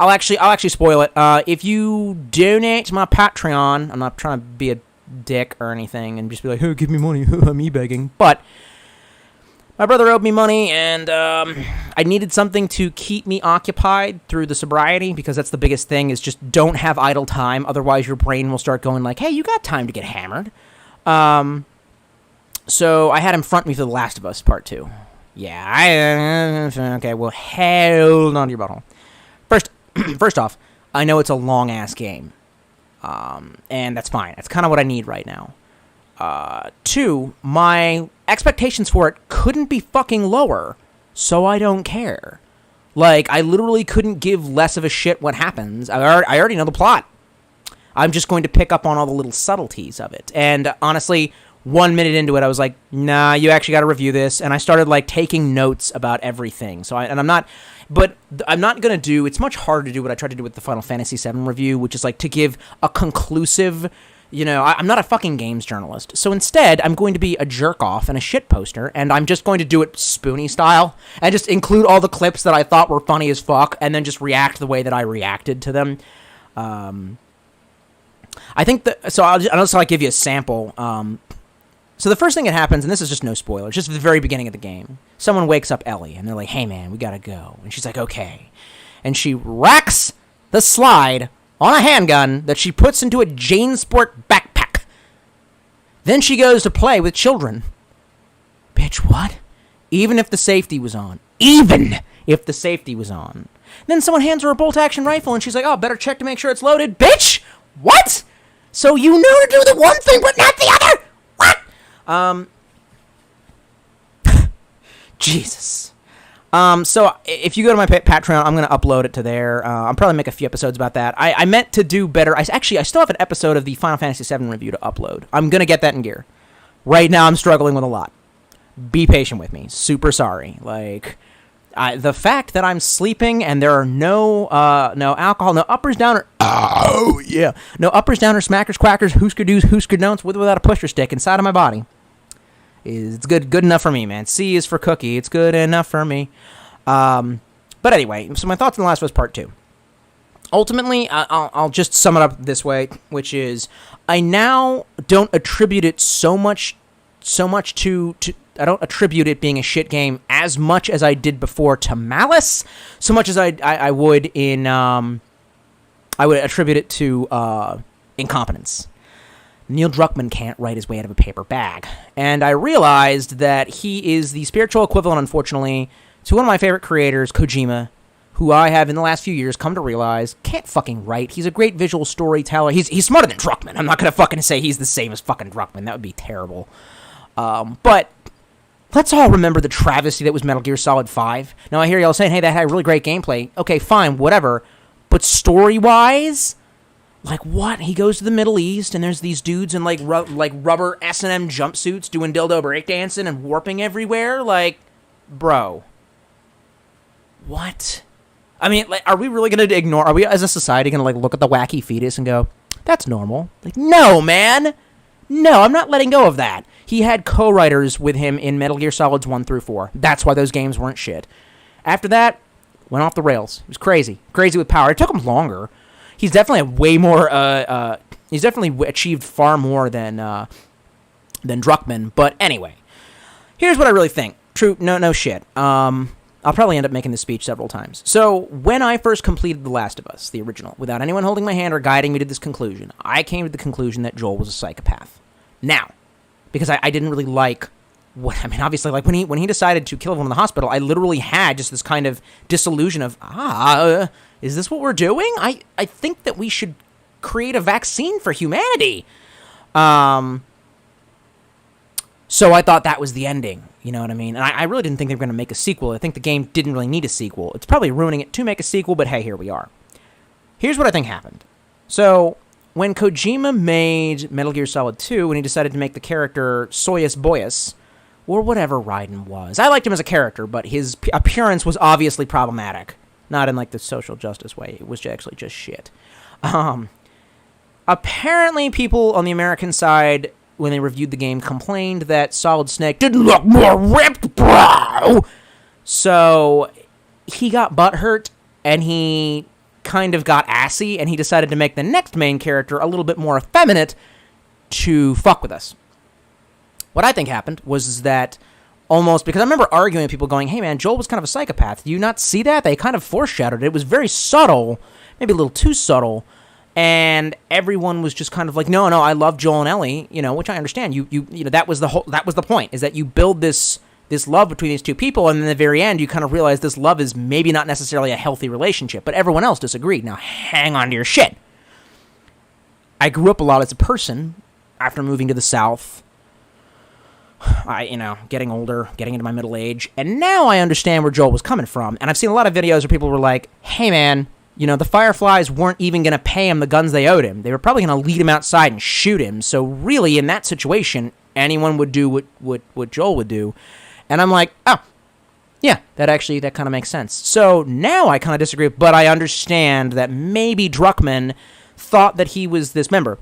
Speaker 1: I'll actually spoil it. If you donate to my Patreon, I'm not trying to be a dick or anything and just be like, "Hey, give me money." I'm e-begging. But my brother owed me money, and I needed something to keep me occupied through the sobriety, because that's the biggest thing, is just don't have idle time. Otherwise, your brain will start going like, "Hey, you got time to get hammered." So I had him front me for The Last of Us Part 2. Yeah, okay, well, hold on to your butthole. First off, I know it's a long-ass game, and that's fine. That's kind of what I need right now. Two, my expectations for it couldn't be fucking lower, so I don't care. Like, I literally couldn't give less of a shit what happens. I already know the plot. I'm just going to pick up on all the little subtleties of it. And honestly, 1 minute into it, I was like, nah, you actually got to review this. And I started, like, taking notes about everything. I'm not going to do, it's much harder to do what I tried to do with the Final Fantasy VII review, which is, like, to give a conclusive, I'm not a fucking games journalist. So instead, I'm going to be a jerk-off and a shit poster, and I'm just going to do it Spoonie style, and just include all the clips that I thought were funny as fuck, and then just react the way that I reacted to them. I think that, so I'll just give you a sample. So the first thing that happens, and this is just no spoilers, just at the very beginning of the game, someone wakes up Ellie, and they're like, hey man, we gotta go. And she's like, okay. And she racks the slide on a handgun that she puts into a JanSport backpack. Then she goes to play with children. Bitch, what? Even if the safety was on. Even if the safety was on. Then someone hands her a bolt-action rifle, and she's like, oh, better check to make sure it's loaded. Bitch! What? So you know to do the one thing, but not the other? What? Jesus. So if you go to my Patreon, I'm going to upload it to there. I'll probably make a few episodes about that. I meant to do better. I still have an episode of the Final Fantasy VII review to upload. I'm going to get that in gear. Right now, I'm struggling with a lot. Be patient with me. Super sorry. Like, the fact that I'm sleeping and there are no alcohol, no uppers, downer. Oh, yeah. No uppers, downers, smackers, quackers, hoosker doos, hoosker don'ts with or without a pusher stick inside of my body. It's good enough for me, man. C is for cookie. It's good enough for me. But anyway, so my thoughts on The Last of Us Part 2. Ultimately, I'll just sum it up this way, which is I now don't attribute it so much to I don't attribute it being a shit game as much as I did before to malice, so much as I would in I would attribute it to incompetence. Neil Druckmann can't write his way out of a paper bag. And I realized that he is the spiritual equivalent, unfortunately, to one of my favorite creators, Kojima, who I have in the last few years come to realize can't fucking write. He's a great visual storyteller. He's smarter than Druckmann. I'm not going to fucking say he's the same as fucking Druckmann. That would be terrible. But let's all remember the travesty that was Metal Gear Solid 5. Now, I hear y'all saying, hey, that had really great gameplay. Okay, fine, whatever. But story-wise, like, what? He goes to the Middle East, and there's these dudes in, like rubber S&M jumpsuits doing dildo breakdancing and warping everywhere? Like, bro. What? I mean, like, are we really going to ignore... Are we, as a society, going to, like, look at the wacky fetus and go, that's normal? Like, no, man! No, I'm not letting go of that. He had co-writers with him in Metal Gear Solids 1 through 4. That's why those games weren't shit. After that, went off the rails. It was crazy. Crazy with power. It took him longer. He's definitely way more, he's definitely achieved far more than Druckmann. But anyway, here's what I really think. True, no shit. I'll probably end up making this speech several times. So, when I first completed The Last of Us, the original, without anyone holding my hand or guiding me to this conclusion, I came to the conclusion that Joel was a psychopath. Now, because I didn't really like obviously, like, when he decided to kill everyone in the hospital, I literally had just this kind of disillusion of, is this what we're doing? I think that we should create a vaccine for humanity. So I thought that was the ending, you know what I mean? And I really didn't think they were going to make a sequel. I think the game didn't really need a sequel. It's probably ruining it to make a sequel, but hey, here we are. Here's what I think happened. So, when Kojima made Metal Gear Solid 2, when he decided to make the character Soyuz Boyus, or whatever Raiden was. I liked him as a character, but his appearance was obviously problematic. Not in, like, the social justice way. It was actually just shit. Apparently, people on the American side, when they reviewed the game, complained that Solid Snake didn't look more ripped, bro! So, he got butthurt, and he kind of got assy, and he decided to make the next main character a little bit more effeminate to fuck with us. What I think happened was that almost, because I remember arguing with people going, hey man, Joel was kind of a psychopath. Do you not see that? They kind of foreshadowed it. It was very subtle, maybe a little too subtle, and everyone was just kind of like, no, I love Joel and Ellie, which I understand. You know, that was the point, is that you build this love between these two people, and in the very end, you kind of realize this love is maybe not necessarily a healthy relationship, but everyone else disagreed. Now, hang on to your shit. I grew up a lot as a person after moving to the South, getting older, getting into my middle age, and now I understand where Joel was coming from. And I've seen a lot of videos where people were like, hey man, the Fireflies weren't even going to pay him the guns they owed him. They were probably going to lead him outside and shoot him. So really, in that situation, anyone would do what Joel would do. And I'm like, oh, yeah, that kind of makes sense. So now I kind of disagree, but I understand that maybe Druckmann thought that he was this member.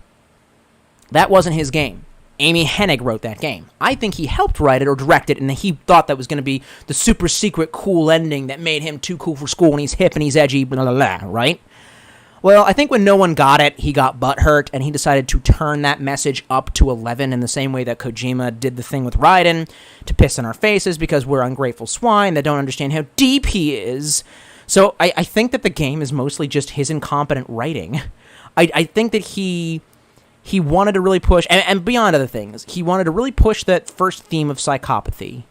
Speaker 1: That wasn't his game. Amy Hennig wrote that game. I think he helped write it or direct it, and he thought that was going to be the super secret cool ending that made him too cool for school, and he's hip and he's edgy, blah, blah, blah, right? Well, I think when no one got it, he got butthurt, and he decided to turn that message up to 11 in the same way that Kojima did the thing with Raiden, to piss in our faces because we're ungrateful swine that don't understand how deep he is. So I think that the game is mostly just his incompetent writing. I think that he wanted to really push, and beyond other things, he wanted to really push that first theme of psychopathy,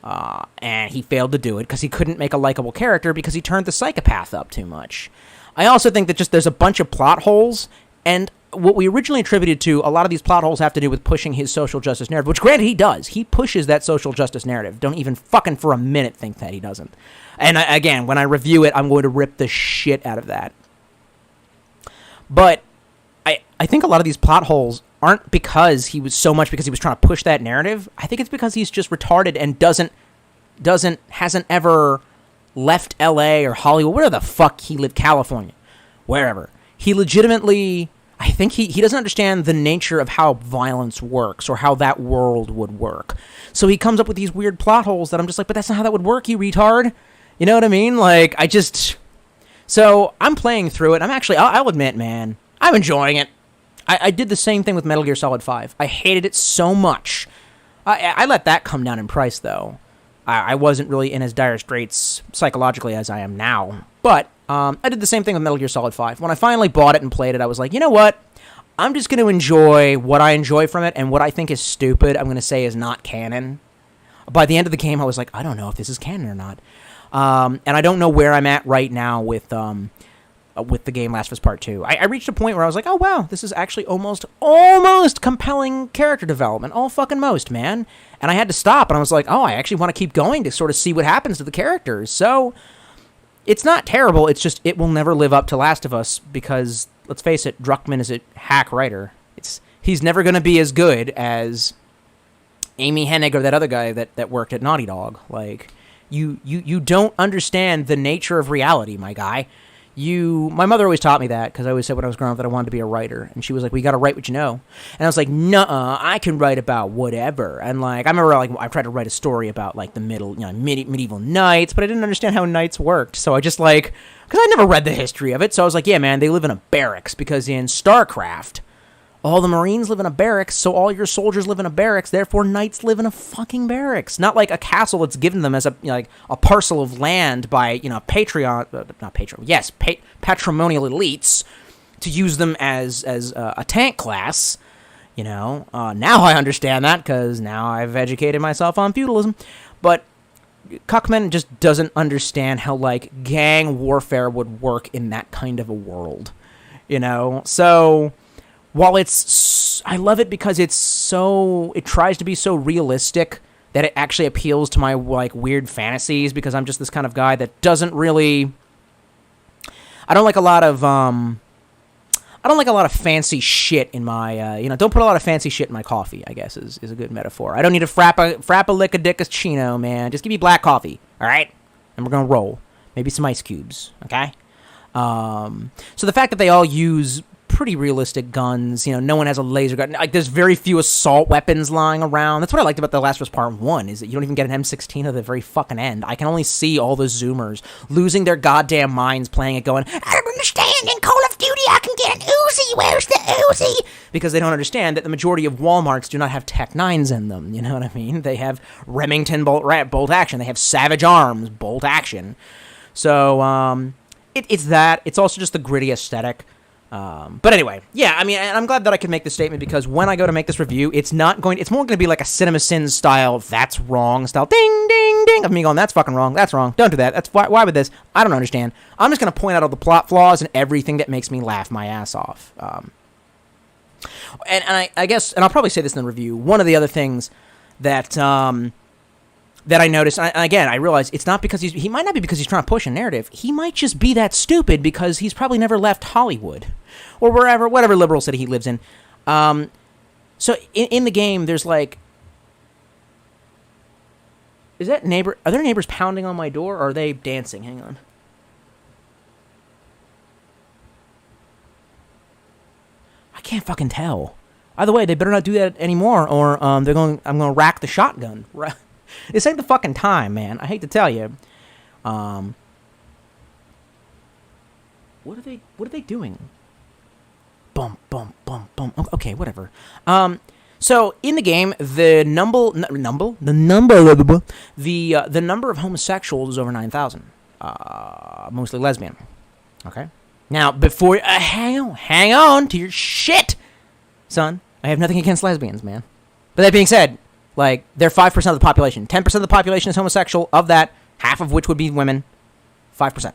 Speaker 1: and he failed to do it because he couldn't make a likable character because he turned the psychopath up too much. I also think that just there's a bunch of plot holes, and what we originally attributed to, a lot of these plot holes have to do with pushing his social justice narrative, which granted he does. He pushes that social justice narrative. Don't even fucking for a minute think that he doesn't. And again, when I review it, I'm going to rip the shit out of that. But I think a lot of these plot holes aren't because he was trying to push that narrative. I think it's because he's just retarded and hasn't ever left LA or Hollywood, where the fuck he lived, California, wherever. He legitimately, I think he doesn't understand the nature of how violence works or how that world would work. So he comes up with these weird plot holes that I'm just like, but that's not how that would work, you retard. You know what I mean? Like, so I'm playing through it. I'll admit, man, I'm enjoying it. I did the same thing with Metal Gear Solid 5. I hated it so much. I let that come down in price, though. I wasn't really in as dire straits psychologically as I am now. But I did the same thing with Metal Gear Solid 5. When I finally bought it and played it, I was like, you know what? I'm just going to enjoy what I enjoy from it, and what I think is stupid, I'm going to say is not canon. By the end of the game, I was like, I don't know if this is canon or not. And I don't know where I'm at right now with the game Last of Us Part 2. I reached a point where I was like, oh, wow, this is actually almost compelling character development. All fucking most, man. And I had to stop, and I was like, oh, I actually want to keep going to sort of see what happens to the characters. So, it's not terrible, it's just, it will never live up to Last of Us, because, let's face it, Druckmann is a hack writer. He's never going to be as good as Amy Hennig or that other guy that worked at Naughty Dog. Like, you don't understand the nature of reality, my guy. My mother always taught me that, because I always said when I was growing up that I wanted to be a writer, and she was like, well, you gotta write what you know. And I was like, nuh-uh, I can write about whatever. And like, I remember like I tried to write a story about like the medieval knights, but I didn't understand how knights worked, so I just like, because I never read the history of it, so I was like, yeah man, they live in a barracks, because in StarCraft, all the Marines live in a barracks, so all your soldiers live in a barracks, therefore knights live in a fucking barracks. Not like a castle that's given them as a parcel of land by, patrimonial elites to use them as a tank class. Now I understand that, because now I've educated myself on feudalism. But Cuckman just doesn't understand how, like, gang warfare would work in that kind of a world. So while I love it because it tries to be so realistic that it actually appeals to my, like, weird fantasies, because I'm just this kind of guy that doesn't really, I don't like a lot of fancy shit in my, don't put a lot of fancy shit in my coffee, I guess, is a good metaphor. I don't need a frappa-lick-a-dick-a-chino, man. Just give me black coffee, all right? And we're going to roll. Maybe some ice cubes, okay? So the fact that they all use pretty realistic guns, no one has a laser gun. Like, there's very few assault weapons lying around. That's what I liked about The Last of Us Part 1, is that you don't even get an M16 at the very fucking end. I can only see all the Zoomers losing their goddamn minds playing it, going, I don't understand, in Call of Duty I can get an Uzi, where's the Uzi? Because they don't understand that the majority of Walmarts do not have Tech 9s in them, you know what I mean? They have Remington bolt action, they have Savage Arms bolt action. So, it's that. It's also just the gritty aesthetic. But anyway, yeah, I mean, and I'm glad that I could make this statement, because when I go to make this review, it's more going to be like a CinemaSins style, that's wrong style, ding, ding, ding, of me going, that's fucking wrong, that's wrong, don't do that, why would this, I don't understand. I'm just going to point out all the plot flaws and everything that makes me laugh my ass off. And I guess, and I'll probably say this in the review, one of the other things that that I noticed. And again, I realize it's not because he might not be because he's trying to push a narrative. He might just be that stupid because he's probably never left Hollywood or whatever liberal city he lives in. So in the game, there's like, are there neighbors pounding on my door, or are they dancing? Hang on. I can't fucking tell. Either way, they better not do that anymore, or I'm gonna rack the shotgun. This ain't the fucking time, man. I hate to tell you. What are they doing? Bum bum bum bum. Okay, whatever. So in the game, the number of homosexuals is over 9,000. Mostly lesbian. Okay. Now, before hang on to your shit, son. I have nothing against lesbians, man. But that being said, like, they're 5% of the population. 10% of the population is homosexual. Of that, half of which would be women. 5%.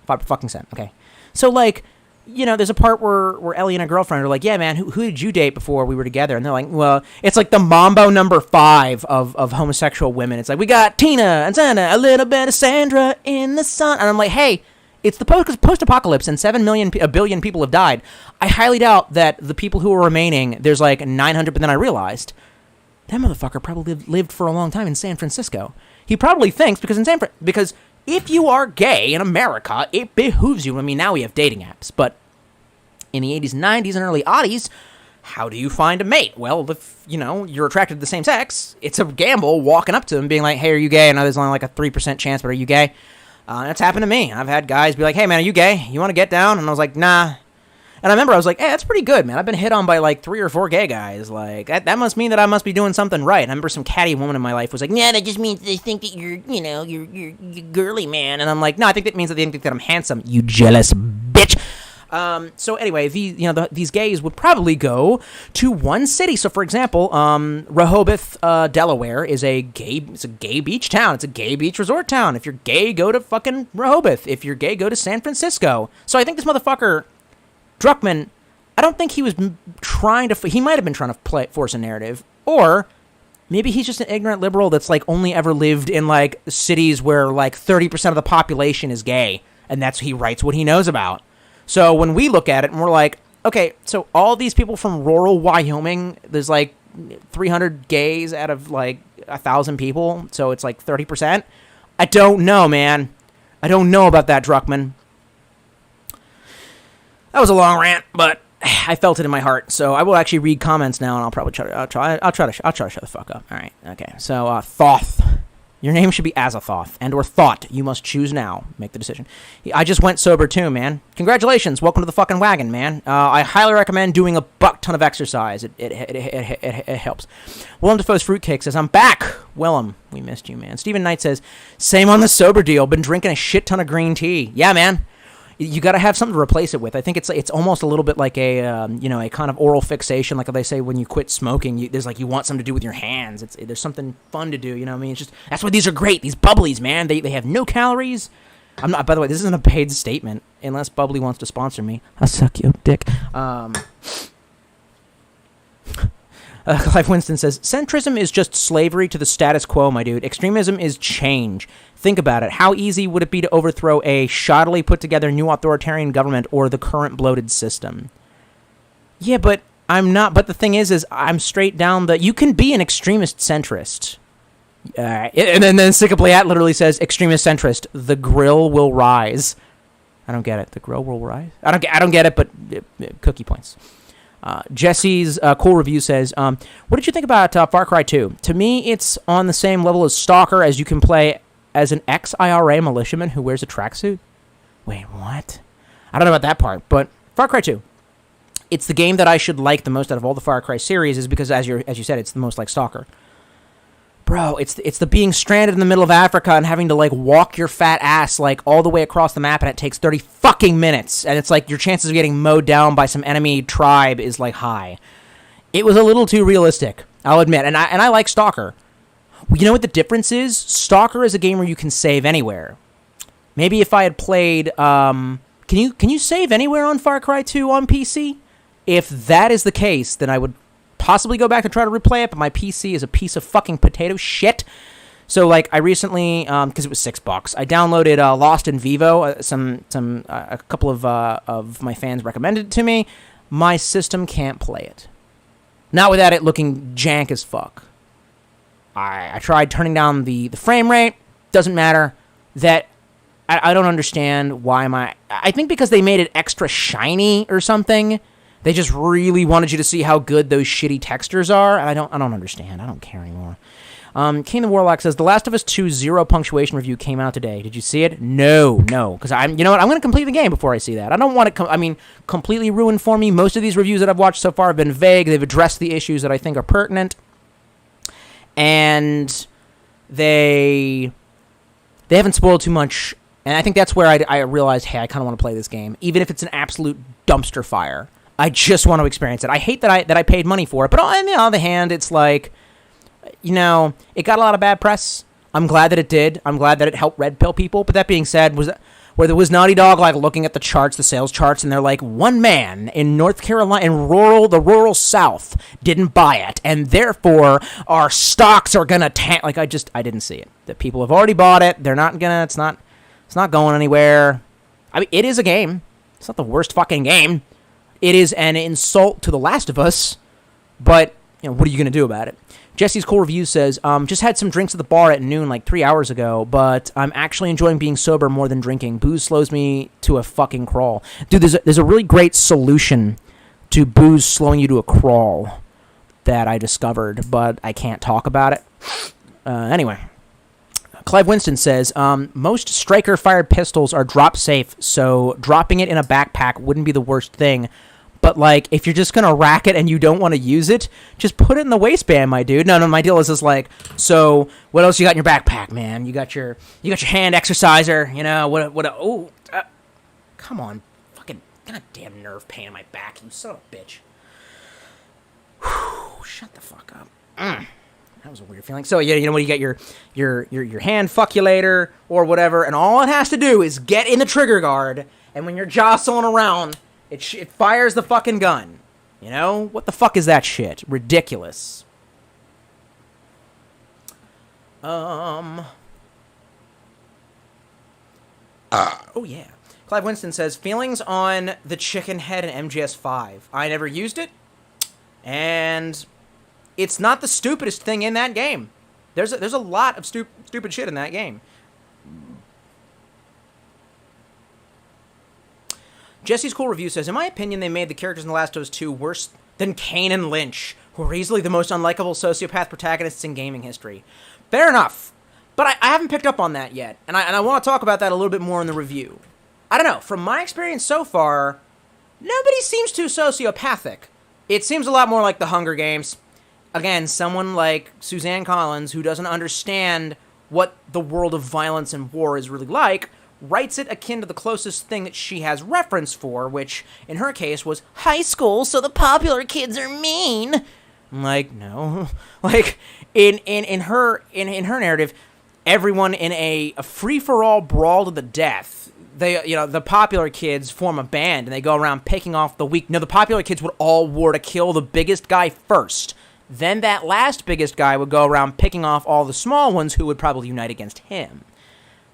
Speaker 1: 5%. Okay. So, like, you know, there's a part where Ellie and her girlfriend are like, yeah, man, who did you date before we were together? And they're like, well, it's like the Mambo number 5 of homosexual women. It's like, we got Tina and Santa, a little bit of Sandra in the sun. And I'm like, hey, it's the post-apocalypse and 1 billion people have died. I highly doubt that the people who are remaining, there's like 900, but then I realized that motherfucker probably lived for a long time in San Francisco. He probably thinks because if you are gay in America, it behooves you. I mean, now we have dating apps, but in the 80s, 90s, and early aughties, how do you find a mate? Well, if, you know, you're attracted to the same sex, it's a gamble walking up to them being like, hey, are you gay? I know there's only like a 3% chance, but are you gay? That's happened to me. I've had guys be like, hey, man, are you gay? You want to get down? And I was like, nah. And I remember I was like, hey, that's pretty good, man. I've been hit on by like 3 or 4 gay guys. Like, that must mean that I must be doing something right. And I remember some catty woman in my life was like, yeah, that just means they think that you're girly, man. And I'm like, no, I think that means that they think that I'm handsome, you jealous bitch. So anyway, these gays would probably go to one city. So for example, Rehoboth, Delaware is a gay beach town. It's a gay beach resort town. If you're gay, go to fucking Rehoboth. If you're gay, go to San Francisco. So I think this motherfucker, Druckmann, I don't think he was trying to, he might have been trying to force a narrative, or maybe he's just an ignorant liberal that's like only ever lived in like cities where like 30% of the population is gay. And he writes what he knows about. So when we look at it and we're like, okay, so all these people from rural Wyoming, there's like 300 gays out of like 1,000 people, so it's like 30%. I don't know, man. I don't know about that, Druckmann. That was a long rant, but I felt it in my heart. So I will actually read comments now, and I'll probably try to shut the fuck up. All right, okay. So Thoth. Your name should be Azathoth, and or Thought. You must choose now. Make the decision. I just went sober too, man. Congratulations. Welcome to the fucking wagon, man. I highly recommend doing a buck ton of exercise. It helps. Willem Dafoe's Fruitcake says, I'm back. Willem, we missed you, man. Stephen Knight says, same on the sober deal. Been drinking a shit ton of green tea. Yeah, man. You got to have something to replace it with. I think it's almost a little bit like a a kind of oral fixation, like they say when you quit smoking. There's like you want something to do with your hands. There's something fun to do. You know what I mean? It's just that's why these are great. These bubblies, man. They have no calories. I'm not. By the way, this isn't a paid statement. Unless Bubbly wants to sponsor me, I'll suck your dick. Clive Winston says, centrism is just slavery to the status quo, my dude. Extremism is change. Think about it. How easy would it be to overthrow a shoddily put-together new authoritarian government or the current bloated system? Yeah, but I'm not. But the thing is I'm straight down the... You can be an extremist centrist. And then Sicka Bliat literally says, extremist centrist, the grill will rise. I don't get it. The grill will rise? I don't get it, but cookie points. Jesse's cool review says, what did you think about Far Cry 2? To me, it's on the same level as Stalker, as you can play as an ex-IRA militiaman who wears a tracksuit. Wait, what? I don't know about that part, but Far Cry 2. It's the game that I should like the most out of all the Far Cry series, is because, as you said, it's the most like Stalker. Bro, it's the being stranded in the middle of Africa and having to, like, walk your fat ass, like, all the way across the map, and it takes 30 fucking minutes. And it's like your chances of getting mowed down by some enemy tribe is, like, high. It was a little too realistic, I'll admit. And I like Stalker. You know what the difference is? Stalker is a game where you can save anywhere. Maybe if I had played... Can you save anywhere on Far Cry 2 on PC? If that is the case, then I would possibly go back to try to replay it, but my PC is a piece of fucking potato shit. So, like, I recently, because it was $6, I downloaded Lost in Vivo. A couple of my fans recommended it to me. My system can't play it. Not without it looking jank as fuck. I tried turning down the frame rate. Doesn't matter. That I don't understand why I think because they made it extra shiny or something. They just really wanted you to see how good those shitty textures are. I don't understand. I don't care anymore. King the Warlock says, The Last of Us 2 0 punctuation review came out today. Did you see it? No. Because you know what? I'm going to complete the game before I see that. I don't want it, completely ruined for me. Most of these reviews that I've watched so far have been vague. They've addressed the issues that I think are pertinent. And they haven't spoiled too much. And I think that's where I realized, hey, I kind of want to play this game. Even if it's an absolute dumpster fire. I just want to experience it. I hate that I paid money for it. But on the other hand, it's like, it got a lot of bad press. I'm glad that it did. I'm glad that it helped red pill people. But that being said, where there was Naughty Dog like looking at the charts, the sales charts, and they're like, one man in North Carolina, in the rural South, didn't buy it, and therefore our stocks are gonna tank. Like I didn't see it. The people have already bought it. They're not gonna. It's not going anywhere. I mean, it is a game. It's not the worst fucking game. It is an insult to The Last of Us. But what are you gonna do about it? Jesse's Cool Review says, just had some drinks at the bar at noon like 3 hours ago, but I'm actually enjoying being sober more than drinking. Booze slows me to a fucking crawl. Dude, there's a really great solution to booze slowing you to a crawl that I discovered, but I can't talk about it. Anyway. Clive Winston says, most striker-fired pistols are drop safe, so dropping it in a backpack wouldn't be the worst thing. But, like, if you're just going to rack it and you don't want to use it, just put it in the waistband, my dude. No, my deal is just like, so what else you got in your backpack, man? You got your hand exerciser, come on. Fucking goddamn nerve pain in my back, you son of a bitch. Whew, shut the fuck up. That was a weird feeling. So, you get your hand fuckulator or whatever, and all it has to do is get in the trigger guard, and when you're jostling around, it fires the fucking gun. What the fuck is that shit? Ridiculous. Oh, yeah. Clive Winston says, feelings on the chicken head in MGS5. I never used it, and it's not the stupidest thing in that game. There's a lot of stupid shit in that game. Jesse's Cool Review says, in my opinion, they made the characters in The Last of Us 2 worse than Kane and Lynch, who are easily the most unlikable sociopath protagonists in gaming history. Fair enough. But I haven't picked up on that yet, and I want to talk about that a little bit more in the review. I don't know. From my experience so far, nobody seems too sociopathic. It seems a lot more like The Hunger Games. Again, someone like Suzanne Collins, who doesn't understand what the world of violence and war is really like, writes it akin to the closest thing that she has reference for, which, in her case, was high school, so the popular kids are mean. I'm like, no. Like, in her narrative, everyone in a free-for-all brawl to the death, the popular kids form a band, and they go around picking off the weak. No, the popular kids would all war to kill the biggest guy first. Then that last biggest guy would go around picking off all the small ones who would probably unite against him.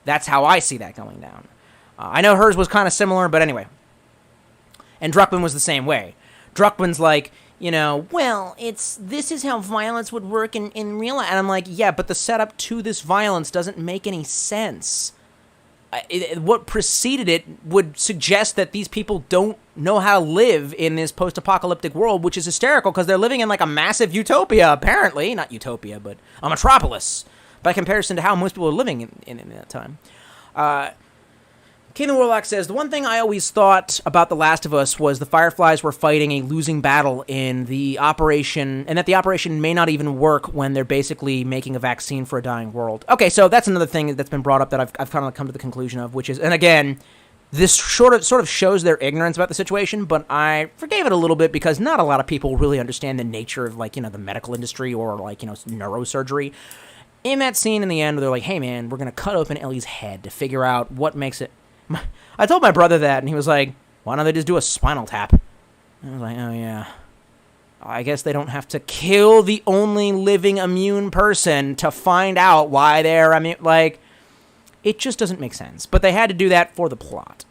Speaker 1: That's how I see that going down. I know hers was kind of similar, but anyway. And Druckmann was the same way. Druckmann's like, this is how violence would work in real life. And I'm like, yeah, but the setup to this violence doesn't make any sense. What preceded it would suggest that these people don't know how to live in this post-apocalyptic world, which is hysterical because they're living in like a massive utopia, apparently. Not utopia, but a metropolis, by comparison to how most people are living in that time. King the Warlock says, the one thing I always thought about The Last of Us was the Fireflies were fighting a losing battle in the operation, and that the operation may not even work when they're basically making a vaccine for a dying world. Okay, so that's another thing that's been brought up that I've kind of come to the conclusion of, which is, and again, this sort of shows their ignorance about the situation, but I forgave it a little bit because not a lot of people really understand the nature of, like, the medical industry or, like, neurosurgery. In that scene in the end, they're like, hey, man, we're going to cut open Ellie's head to figure out what makes it... I told my brother that, and he was like, why don't they just do a spinal tap? I was like, oh, yeah. I guess they don't have to kill the only living immune person to find out why they're immune. Like, it just doesn't make sense. But they had to do that for the plot.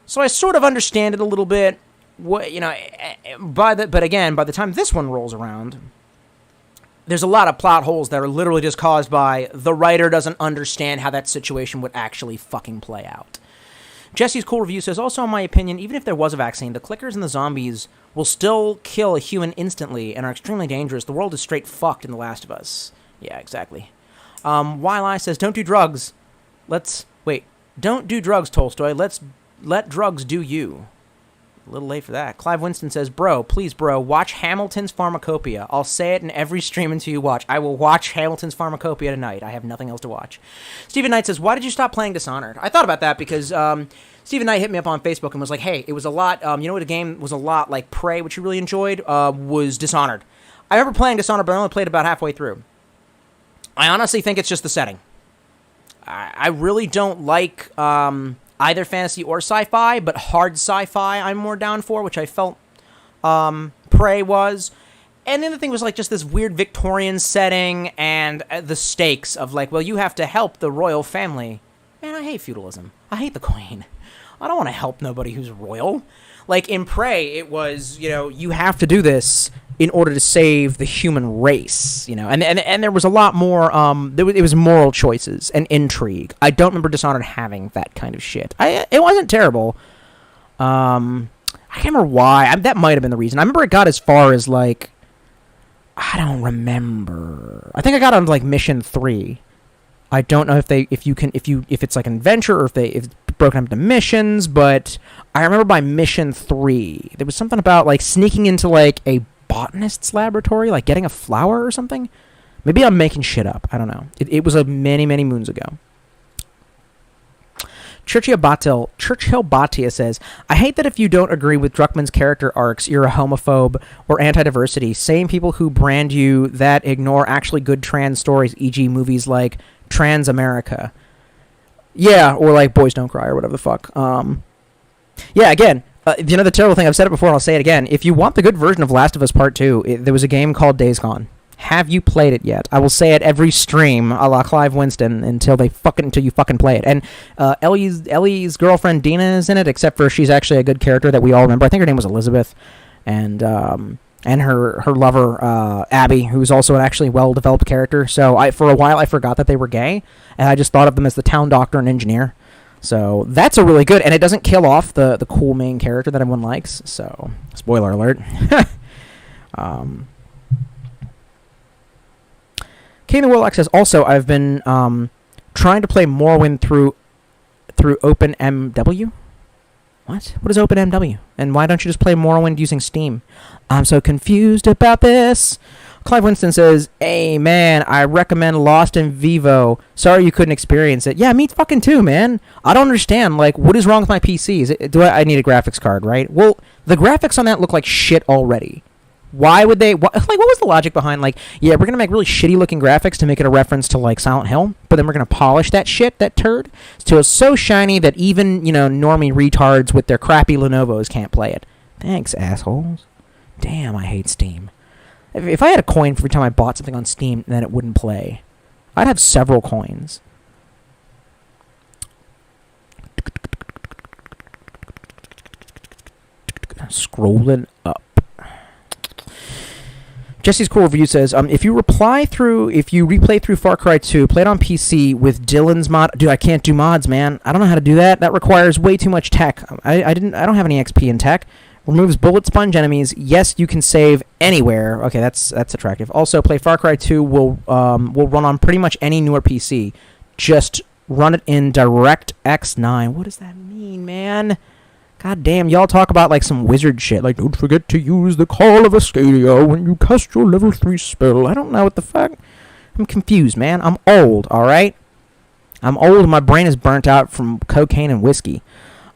Speaker 1: So I sort of understand it a little bit. What, you know, but again, by the time this one rolls around, there's a lot of plot holes that are literally just caused by the writer doesn't understand how that situation would actually fucking play out. Jesse's Cool Review says, also in my opinion, even if there was a vaccine, the clickers and the zombies will still kill a human instantly and are extremely dangerous. The world is straight fucked in The Last of Us. Yeah, exactly. Wildeye says, don't do drugs. Don't do drugs, Tolstoy. Let drugs do you. A little late for that. Clive Winston says, please, bro, watch Hamilton's Pharmacopoeia. I'll say it in every stream until you watch. I will watch Hamilton's Pharmacopoeia tonight. I have nothing else to watch. Stephen Knight says, why did you stop playing Dishonored? I thought about that because Stephen Knight hit me up on Facebook and was like, hey, it was a lot, you know what a game was a lot like Prey, which you really enjoyed, was Dishonored. I remember playing Dishonored, but I only played about halfway through. I honestly think it's just the setting. I really don't like either fantasy or sci-fi, but hard sci-fi I'm more down for, which I felt Prey was. And the other thing was like just this weird Victorian setting and the stakes of like, well, you have to help the royal family. Man, I hate feudalism. I hate the queen. I don't want to help nobody who's royal. Like in Prey, it was, you know, you have to do this in order to save the human race, you know, and there was a lot more, it was moral choices and intrigue. I don't remember Dishonored having that kind of shit. It wasn't terrible. I can't remember why. That might have been the reason. I remember it got as far as, like, I don't remember. I think I got on, like, mission 3. I don't know if it's like an adventure or if it's broken up into missions, but I remember by mission 3, there was something about, like, sneaking into, like, a botanist's laboratory, like getting a flower or something. Maybe I'm making shit up. I don't know. It was a many, many moons ago. Churchill Batia says, I hate that if you don't agree with Druckmann's character arcs, you're a homophobe or anti-diversity. Same people who brand you that ignore actually good trans stories, e.g. movies like Trans America. Yeah, or like Boys Don't Cry or whatever the fuck. Yeah, again, you know, the terrible thing, I've said it before and I'll say it again. If you want the good version of Last of Us Part 2, there was a game called Days Gone. Have you played it yet? I will say it every stream, a la Clive Winston, until you fucking play it. And Ellie's girlfriend Dina is in it, except for she's actually a good character that we all remember. I think her name was Elizabeth. And her lover, Abby, who's also an actually well-developed character. So for a while I forgot that they were gay, and I just thought of them as the town doctor and engineer. So that's a really good, and it doesn't kill off the cool main character that everyone likes. So spoiler alert. Kane Willock says, also, I've been trying to play Morrowind through OpenMW. What? What is OpenMW? And why don't you just play Morrowind using Steam? I'm so confused about this. Clive Winston says, hey, man, I recommend Lost in Vivo. Sorry you couldn't experience it. Yeah, me fucking too, man. I don't understand. Like, what is wrong with my PC? I need a graphics card, right? Well, the graphics on that look like shit already. Why would they... what was the logic behind, like, yeah, we're going to make really shitty-looking graphics to make it a reference to, like, Silent Hill, but then we're going to polish that shit, that turd, till it's so shiny that even, you know, normie retards with their crappy Lenovo's can't play it. Thanks, assholes. Damn, I hate Steam. If I had a coin for every time I bought something on Steam, then it wouldn't play. I'd have several coins. Scrolling up. Jesse's Cool Review says, if you replay through Far Cry 2, play it on PC with Dylan's mod. Dude, I can't do mods, man. I don't know how to do that. That requires way too much tech. I don't have any XP in tech. Removes bullet sponge enemies. Yes, you can save anywhere. Okay, that's attractive. Also, play Far Cry 2 will run on pretty much any newer PC. Just run it in DirectX 9. What does that mean, man? God damn, y'all talk about like some wizard shit. Like, don't forget to use the Call of Ascadia when you cast your level 3 spell. I don't know what the fuck. I'm confused, man. I'm old, alright? I'm old and my brain is burnt out from cocaine and whiskey.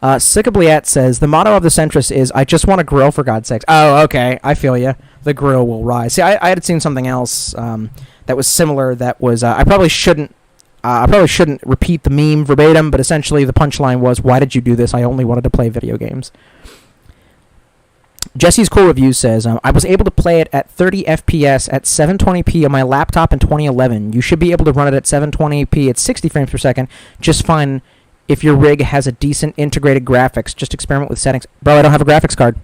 Speaker 1: Sickabliat says, the motto of the Centrist is, I just want a grill, for God's sakes. Oh, okay. I feel you. The grill will rise. See, I had seen something else that was similar that was... I probably shouldn't repeat the meme verbatim, but essentially the punchline was, why did you do this? I only wanted to play video games. Jesse's Cool Review says, I was able to play it at 30 FPS at 720p on my laptop in 2011. You should be able to run it at 720p at 60 frames per second just fine if your rig has a decent integrated graphics. Just experiment with settings. Bro, I don't have a graphics card.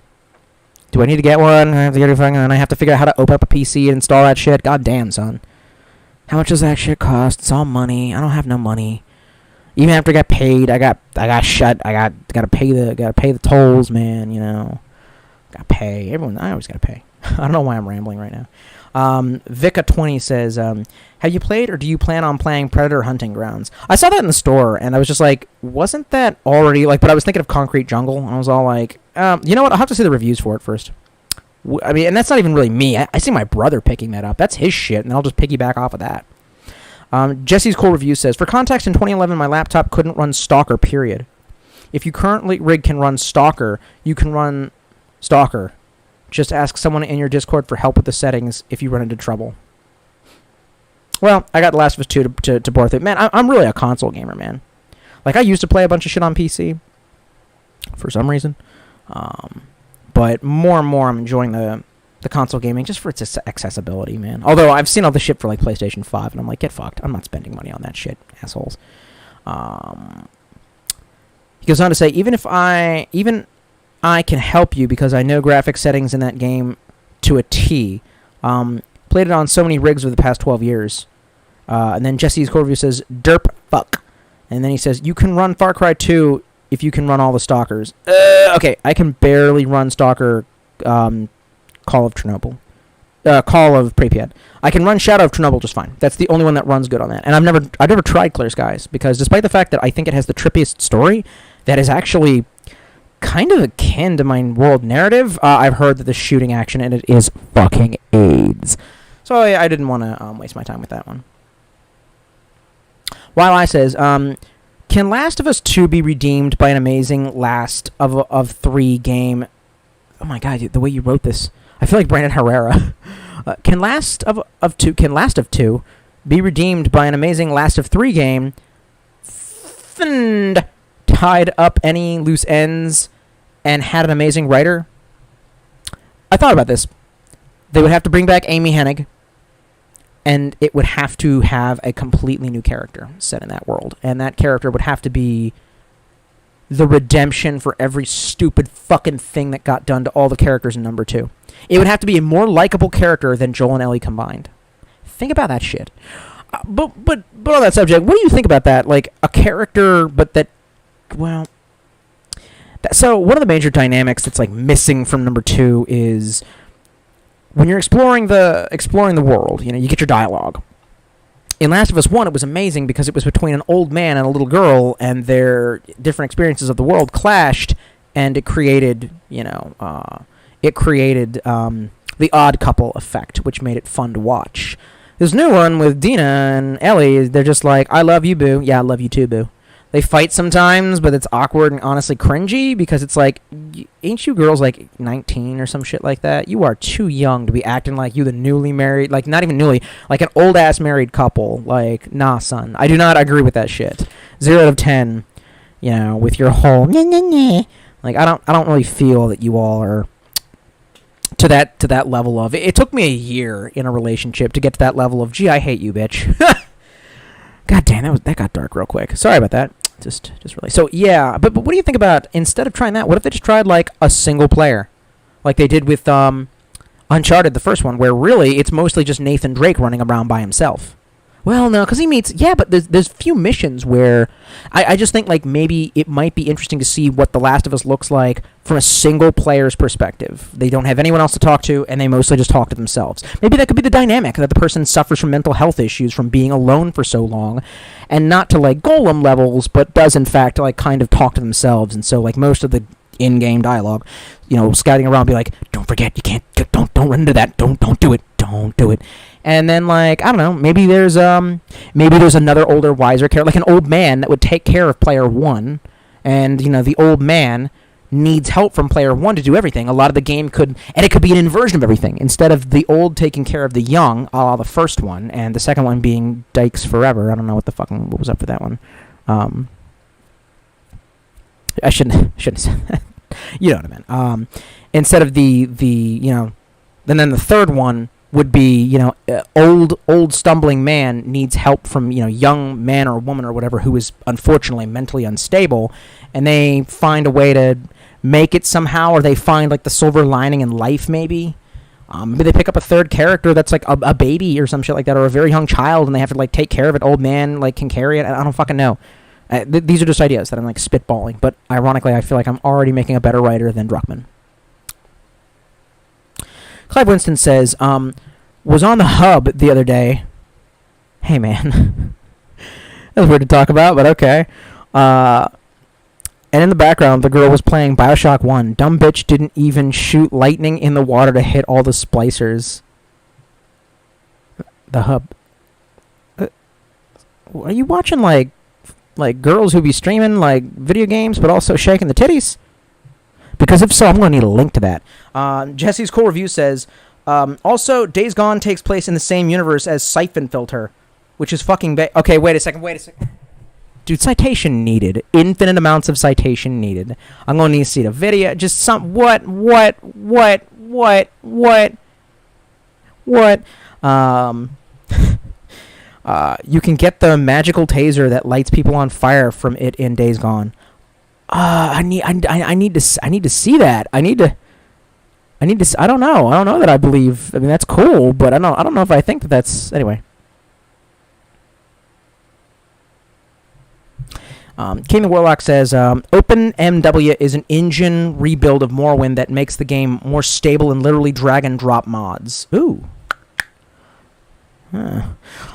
Speaker 1: Do I need to get one? I have to get a fucking, and I have to figure out how to open up a PC and install that shit. God damn, son. How much does that shit cost? It's all money. I don't have no money. Even after I got paid, I got gotta pay the tolls, man, you know. Gotta pay. I always gotta pay. I don't know why I'm rambling right now. Vika20 says, have you played or do you plan on playing Predator Hunting Grounds? I saw that in the store and I was just like, wasn't that already like, but I was thinking of Concrete Jungle and I was all like, you know what? I'll have to see the reviews for it first. I mean, and that's not even really me. I see my brother picking that up. That's his shit, and I'll just piggyback off of that. Jesse's Cool Review says, for context, in 2011, my laptop couldn't run Stalker, period. If you currently rig can run Stalker, you can run Stalker. Just ask someone in your Discord for help with the settings if you run into trouble. Well, I got The Last of Us 2 to bore through. Man, I'm really a console gamer, man. Like, I used to play a bunch of shit on PC for some reason. But more and more I'm enjoying the console gaming just for its accessibility, man. Although I've seen all the shit for like PlayStation 5 and I'm like, get fucked. I'm not spending money on that shit, assholes. He goes on to say, even I can help you because I know graphic settings in that game to a T. Played it on so many rigs over the past 12 years. And then Jesse's Core Review says, derp fuck. And then he says, you can run Far Cry 2 if you can run all the Stalkers. Okay, I can barely run Stalker Call of Chernobyl. Call of Pripyat. I can run Shadow of Chernobyl just fine. That's the only one that runs good on that. And I've never tried Clear Skies because despite the fact that I think it has the trippiest story, that is actually kind of akin to my world narrative. I've heard that the shooting action in it is fucking AIDS. So I didn't want to waste my time with that one. While I says, can Last of Us 2 be redeemed by an amazing Last of 3 game? Oh my god, the way you wrote this. I feel like Brandon Herrera. Can Last of 2 be redeemed by an amazing Last of 3 game? Tied up any loose ends and had an amazing writer? I thought about this. They would have to bring back Amy Hennig, and it would have to have a completely new character set in that world. And that character would have to be the redemption for every stupid fucking thing that got done to all the characters in number 2. It would have to be a more likable character than Joel and Ellie combined. Think about that shit. But on that subject, what do you think about that? Like, a character, but that, well... So, one of the major dynamics that's, like, missing from number 2 is... when you're exploring the world, you know, you get your dialogue. In Last of Us 1, it was amazing because it was between an old man and a little girl, and their different experiences of the world clashed, and it created, the odd couple effect, which made it fun to watch. This new one with Dina and Ellie, they're just like, I love you, boo. Yeah, I love you too, boo. They fight sometimes, but it's awkward and honestly cringy because it's like, ain't you girls like 19 or some shit like that? You are too young to be acting like you the newly married, like not even newly, like an old ass married couple. Like, nah, son. I do not agree with that shit. 0 out of 10, with your whole like I don't really feel that you all are to that level of it. Took me a year in a relationship to get to that level of, gee, I hate you, bitch. God damn, that got dark real quick. Sorry about that. Just really. So yeah, but what do you think about, instead of trying that, what if they just tried like a single player, like they did with Uncharted, the first one, where really it's mostly just Nathan Drake running around by himself? Well, no, because he meets, but there's few missions where I just think like maybe it might be interesting to see what The Last of Us looks like from a single player's perspective. They don't have anyone else to talk to, and they mostly just talk to themselves. Maybe that could be the dynamic, that the person suffers from mental health issues from being alone for so long, and not to like Golem levels, but does in fact like kind of talk to themselves, and so like most of the in-game dialogue, scouting around, be like, don't forget, you can't, don't run into that, don't do it, don't do it. And then, like, I don't know, maybe there's another older, wiser character, like an old man that would take care of player 1, and, the old man needs help from player 1 to do everything. A lot of the game could be an inversion of everything. Instead of the old taking care of the young, a la the first one, and the second one being Dykes Forever. I don't know what was up for that one. I shouldn't have said that. You know what I meant.
Speaker 2: instead of the and then the third one would be, old stumbling man needs help from, young man or woman or whatever who is unfortunately mentally unstable, and they find a way to make it somehow, or they find like the silver lining in life maybe. Maybe they pick up a third character that's like a baby or some shit like that, or a very young child, and they have to like take care of it. Old man like can carry it. I don't fucking know. These are just ideas that I'm like spitballing, but ironically I feel like I'm already making a better writer than Druckmann. Clive Winston says, was on the hub the other day. Hey, man. That's weird to talk about, but okay. And in the background, the girl was playing Bioshock 1. Dumb bitch didn't even shoot lightning in the water to hit all the splicers. The hub. Are you watching, like girls who be streaming, like, video games, but also shaking the titties? Because if so, I'm going to need a link to that. Jesse's Cool Review says, also, Days Gone takes place in the same universe as Siphon Filter, which is fucking okay, wait a second. Dude, citation needed. Infinite amounts of citation needed. I'm going to need to see the video. Just some... What? You can get the magical taser that lights people on fire from it in Days Gone. I need to see that. I don't know that I believe. I mean, that's cool, but I don't know if I think that's anyway. King the Warlock says, OpenMW is an engine rebuild of Morrowind that makes the game more stable and literally drag and drop mods. Ooh.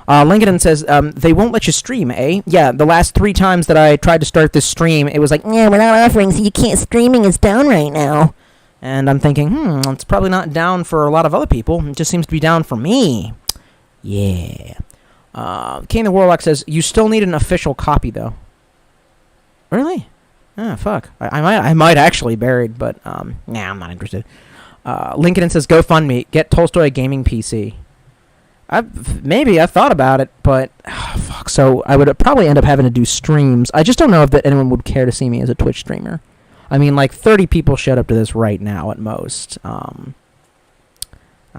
Speaker 2: Lincoln says, they won't let you stream, eh? Yeah, the last 3 times that I tried to start this stream, it was like, yeah, we're not offering, so you can't, streaming is down right now. And I'm thinking, it's probably not down for a lot of other people. It just seems to be down for me. Yeah. King the Warlock says, you still need an official copy, though. Really? Oh, fuck. I might actually buried, but, I'm not interested. Lincoln says, GoFundMe, get Tolstoy a gaming PC. Maybe I thought about it, but fuck. So I would probably end up having to do streams. I just don't know if anyone would care to see me as a Twitch streamer. I mean, like 30 people showed up to this right now at most. I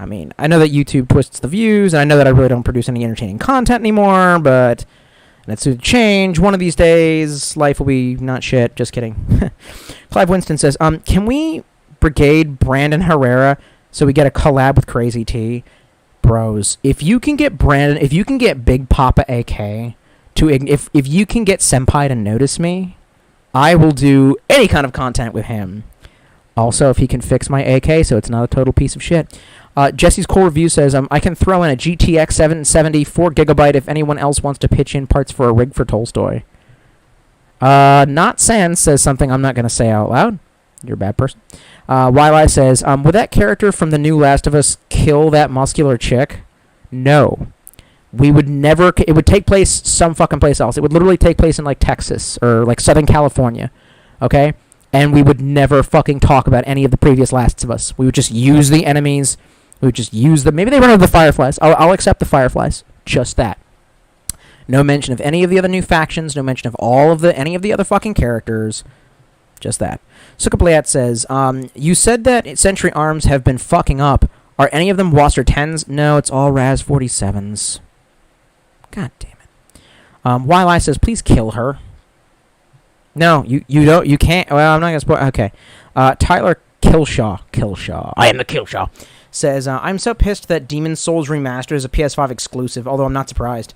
Speaker 2: mean, I know that YouTube twists the views, and I know that I really don't produce any entertaining content anymore, but that's to change. One of these days, life will be not shit. Just kidding. Clive Winston says, can we brigade Brandon Herrera so we get a collab with Crazy T? Bros, if you can get Big Papa AK if you can get Senpai to notice me, I will do any kind of content with him. Also, if he can fix my AK so it's not a total piece of shit. Jesse's Core Review says, I can throw in a GTX 770 4GB if anyone else wants to pitch in parts for a rig for Tolstoy. Not Sans says something I'm not going to say out loud. You're a bad person. Wildeye says, would that character from the new Last of Us kill that muscular chick? No. We would never... It would take place some fucking place else. It would literally take place in, like, Texas or, like, Southern California. Okay? And we would never fucking talk about any of the previous Last of Us. We would just use the enemies. We would just use them. Maybe they run over the Fireflies. I'll accept the Fireflies. Just that. No mention of any of the other new factions. No mention of any of the other fucking characters. Just that. Sukaplayat says, you said that Century Arms have been fucking up. Are any of them Wasser 10s? No, it's all Raz 47s. God damn it. Wildeye says, please kill her. No, you don't. You can't. Well, I'm not going to spoil. Okay. Tyler Killshaw. I am the Killshaw. Says, I'm so pissed that Demon's Souls Remastered is a PS5 exclusive, although I'm not surprised.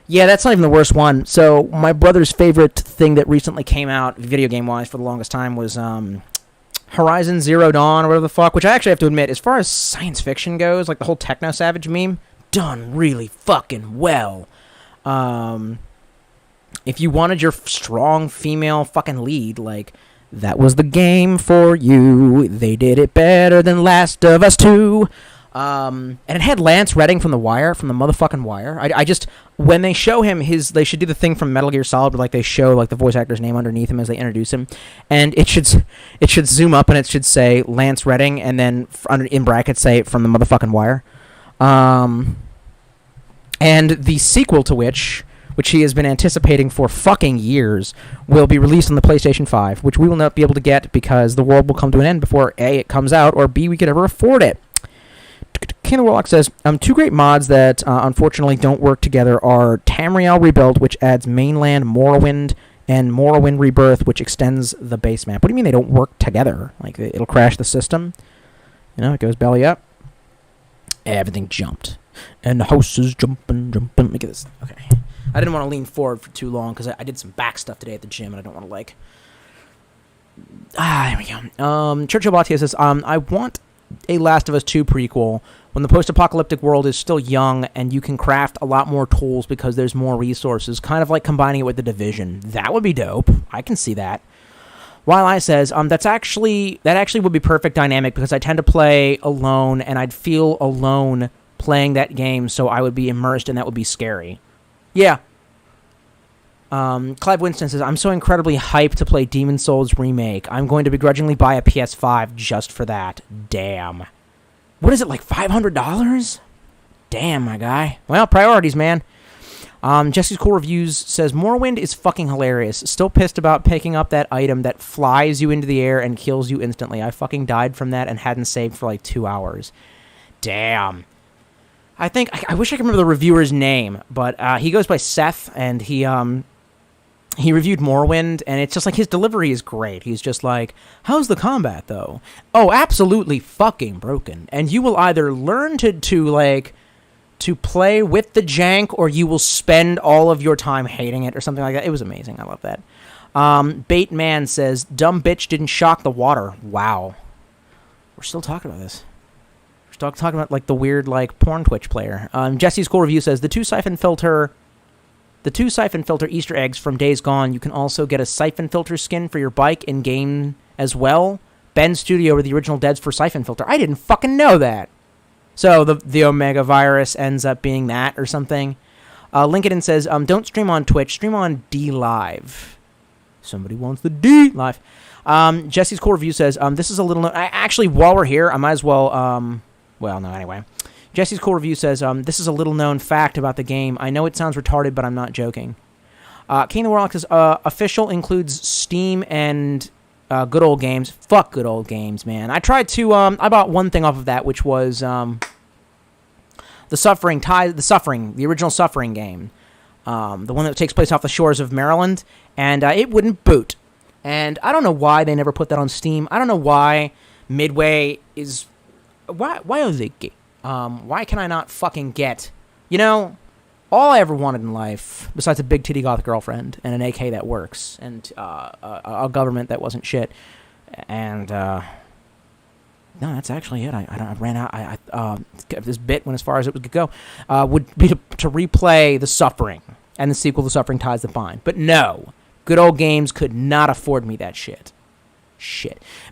Speaker 2: Yeah, that's not even the worst one. So, my brother's favorite thing that recently came out, video game-wise, for the longest time was Horizon Zero Dawn, or whatever the fuck, which I actually have to admit, as far as science fiction goes, like the whole Techno Savage meme, done really fucking well. If you wanted your strong female fucking lead, like, that was the game for you. They did it better than Last of Us 2. And it had Lance Redding from The Wire, from the motherfucking Wire. I just, when they show him they should do the thing from Metal Gear Solid, where, like, they show, like, the voice actor's name underneath him as they introduce him, and it should zoom up and it should say Lance Redding, and then in brackets say from the motherfucking Wire. And the sequel to which which he has been anticipating for fucking years, will be released on the PlayStation 5, which we will not be able to get because the world will come to an end before A, it comes out, or B, we could ever afford it. King of the Warlock says, two great mods that unfortunately don't work together are Tamriel Rebuild, which adds mainland Morrowind, and Morrowind Rebirth, which extends the base map. What do you mean they don't work together? Like, it'll crash the system? You know, it goes belly up. Everything jumped. And the house is jumping. Look at this. Okay. I didn't want to lean forward for too long because I did some back stuff today at the gym, and I don't want to, like... there we go. Churchill Batia says, I want a Last of Us 2 prequel when the post-apocalyptic world is still young and you can craft a lot more tools because there's more resources, kind of like combining it with The Division. That would be dope. I can see that. While I says, that actually would be perfect dynamic because I tend to play alone and I'd feel alone playing that game, so I would be immersed and that would be scary. Yeah. Clive Winston says, I'm so incredibly hyped to play Demon's Souls Remake. I'm going to begrudgingly buy a PS5 just for that. Damn. What is it, like $500? Damn, my guy. Well, priorities, man. Jesse's Cool Reviews says, Morrowind is fucking hilarious. Still pissed about picking up that item that flies you into the air and kills you instantly. I fucking died from that and hadn't saved for like 2 hours. Damn. I wish I could remember the reviewer's name, but he goes by Seth, and he reviewed Morrowind, and it's just like his delivery is great. He's just like, how's the combat, though? Oh, absolutely fucking broken. And you will either learn to play with the jank, or you will spend all of your time hating it, or something like that. It was amazing. I love that. Bait Man says, dumb bitch didn't shock the water. Wow. We're still talking about this. We're talking about, like, the weird, like, porn Twitch player. Jesse's Cool Review says, the two siphon filter Easter eggs from Days Gone. You can also get a siphon filter skin for your bike in-game as well. Ben's Studio were the original deads for siphon filter. I didn't fucking know that. So the Omega virus ends up being that or something. Lincoln says, don't stream on Twitch. Stream on D Live. Somebody wants the D Live. Jesse's Cool Review says, this is a little... Actually, while we're here, I might as well... anyway. Jesse's Cool Review says, this is a little-known fact about the game. I know it sounds retarded, but I'm not joking. King of the Warlock says, official includes Steam and Good Old Games. Fuck Good Old Games, man. I tried to, I bought one thing off of that, which was the original Suffering game. The one that takes place off the shores of Maryland, and it wouldn't boot. And I don't know why they never put that on Steam. I don't know why Midway is... Why are they gay? Why can I not fucking get... You know, all I ever wanted in life, besides a big titty goth girlfriend and an AK that works, and a government that wasn't shit, and... no, that's actually it. I ran out. This bit went as far as it could go. Would be to replay The Suffering and the sequel, The Suffering Ties That Bind. But no, Good Old Games could not afford me that shit.